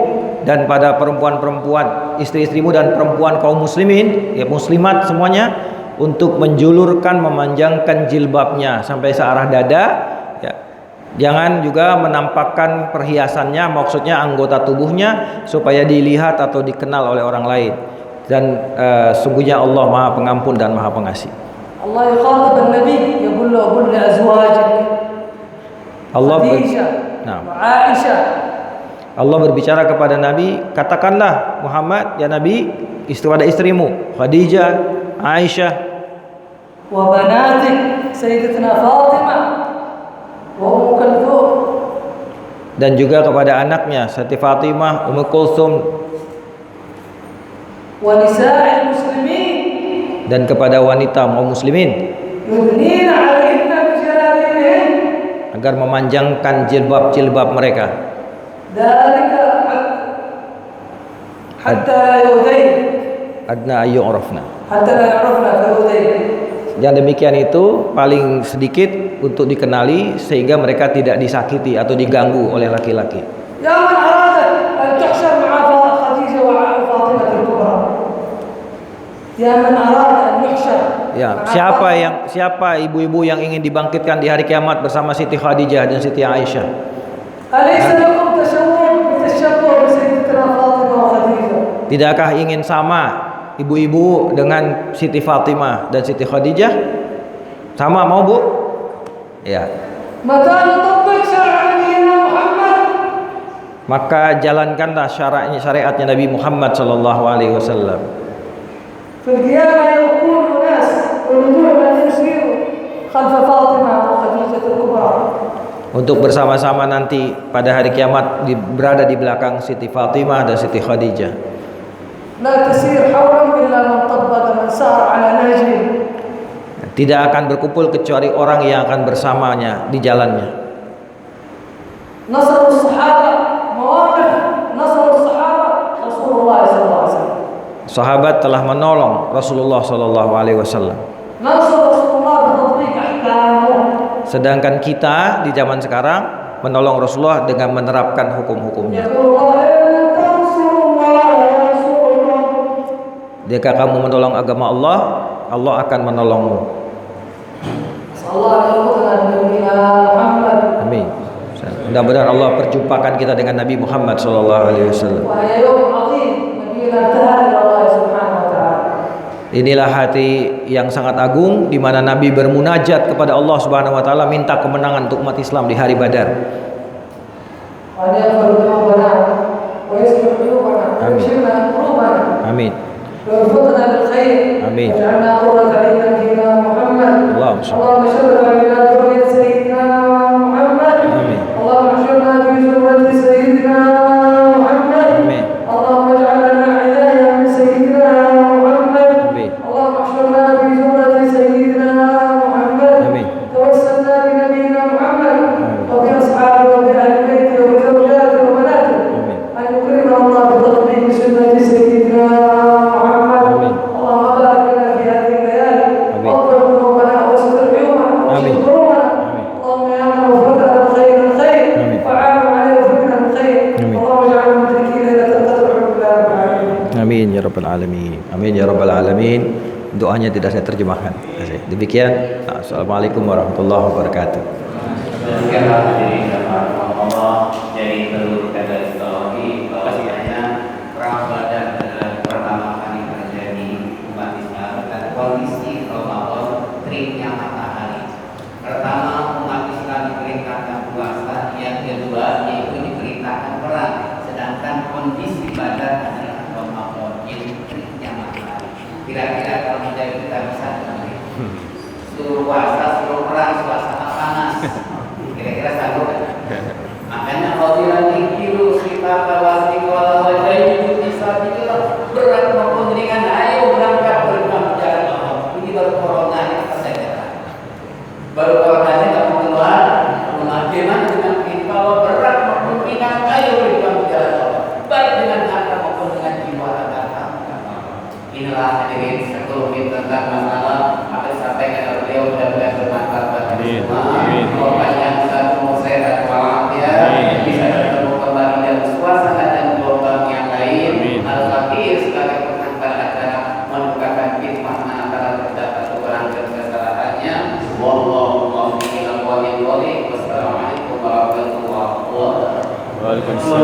dan pada perempuan-perempuan, istri-istrimu dan perempuan kaum muslimin, ya muslimat semuanya, untuk menjulurkan, memanjangkan jilbabnya sampai searah dada, ya. Jangan juga menampakkan perhiasannya, maksudnya anggota tubuhnya, supaya dilihat atau dikenal oleh orang lain. Dan sungguhnya Allah Maha Pengampun dan Maha Pengasih. Allah يخاطب النبي يقول له قل لأزواجك خديجة وعائشة. Allah berbicara kepada Nabi, katakanlah Muhammad, ya Nabi, kepada istrimu Khadijah, Aisyah, wa banatik Sayyidatina Fatimah wa Ummu Kulthum, dan juga kepada anaknya Siti Fatimah, Ummu Kulthum, wa nisa'il muslimin, dan kepada wanita kaum muslimin, yudnina 'alaihinna min jalabibihin, agar memanjangkan jilbab-jilbab mereka. Dzalika hatta la yudayn, Adna ayyurafna, hatta la yu'rafna fa yudayn. Yang demikian itu paling sedikit untuk dikenali sehingga mereka tidak disakiti atau diganggu oleh laki-laki. Ya man aradat an tuhshar ma'a Khadijah wa Fatimah al-Kubra. Ya man arada an yuhshar. Ya, siapa ibu-ibu yang ingin dibangkitkan di hari kiamat bersama Siti Khadijah dan Siti Aisyah? Alaysa lakum tashabbuh bi Sayyidatina Fatimah wa Khadijah? Tidakkah ingin sama ibu-ibu dengan Siti Fatimah dan Siti Khadijah? Sama mau, Bu? Ya. Mata nutabbiq syar'a Nabiyyina Muhammad. Maka jalankanlah syariatnya Nabi Muhammad sallallahu alaihi wasallam. Fil qiyamah yakunu nas wujuh man yusiru khalfa Fatimah wa Khadijah al-Kubra. Untuk bersama-sama nanti pada hari kiamat berada di belakang Siti Fatimah dan Siti Khadijah. La tasir hawlan illa man tabbaqa man sar ala nahjih. Tidak akan berkumpul kecuali orang yang akan bersamanya di jalannya. Nasrul sahaba mawaqif nasrul sahaba Rasulullah sallallahu alaihi wasallam. Sahabat telah menolong Rasulullah sallallahu alaihi wasallam. Nasrul Rasulullah bitatbiq ahkamuh. Sedangkan kita di zaman sekarang menolong Rasulullah dengan menerapkan hukum-hukumnya. Jika kamu menolong agama Allah, Allah akan menolongmu. Amin. Mudah-mudahan Allah perjumpakan kita dengan Nabi Muhammad sallallahu alaihi wasallam. Inilah hati yang sangat agung di mana Nabi bermunajat kepada Allah Subhanahu wa taala minta kemenangan untuk umat Islam di hari Badar. Amin. Amin. Amin. Amin. doanya tidak saya terjemahkan. Demikian. Assalamualaikum warahmatullahi wabarakatuh. Demikian hadirin dan Allah, jadi perlu kita garis bawahi bahwasanya perang Badar adalah pertama kali terjadi umat Islam dan kondisi Ramadan teriknya matahari. Pertama, umat Islam diperintahkan puasa, yang kedua yaitu diperintahkan perang, sedangkan kondisi Badar adalah Ramadan, yaitu teriknya matahari. Kira-kira kalau menjadi kita bisa suruh puasa, suruh perang, suasana panas, kira-kira sanggup kan? Makanya fadilah dikiru kita tawasi wala wajah bisa bila berat maupun ringan, ayo berangkat berenang jalan Allah. Ini baru corona kita percaya. Baru corona nggak mau keluar rumah. Gimana dengan ini? Kalau berat maupun ringan, ayo berenang jalan Allah. Baik dengan harta maupun dengan jiwa agama. Inilah hadirin sekelumit tentang masalah apa disampaikan oleh beliau, mudah-mudahan bermanfaat bagi semua. Semoga yang satu mau sehat walafiat, bisa bertemu kembali dalam suasana dan gelombang yang lain. Al-Fakir sebagai pengantar acara membukakan khidmat manakala terdapat kekurangan dan kesalahannya. Wallahu muwaffiq ila aqwamit thoriq. Wassalamualaikum warahmatullahi wabarakatuh. Waalaikumsalam.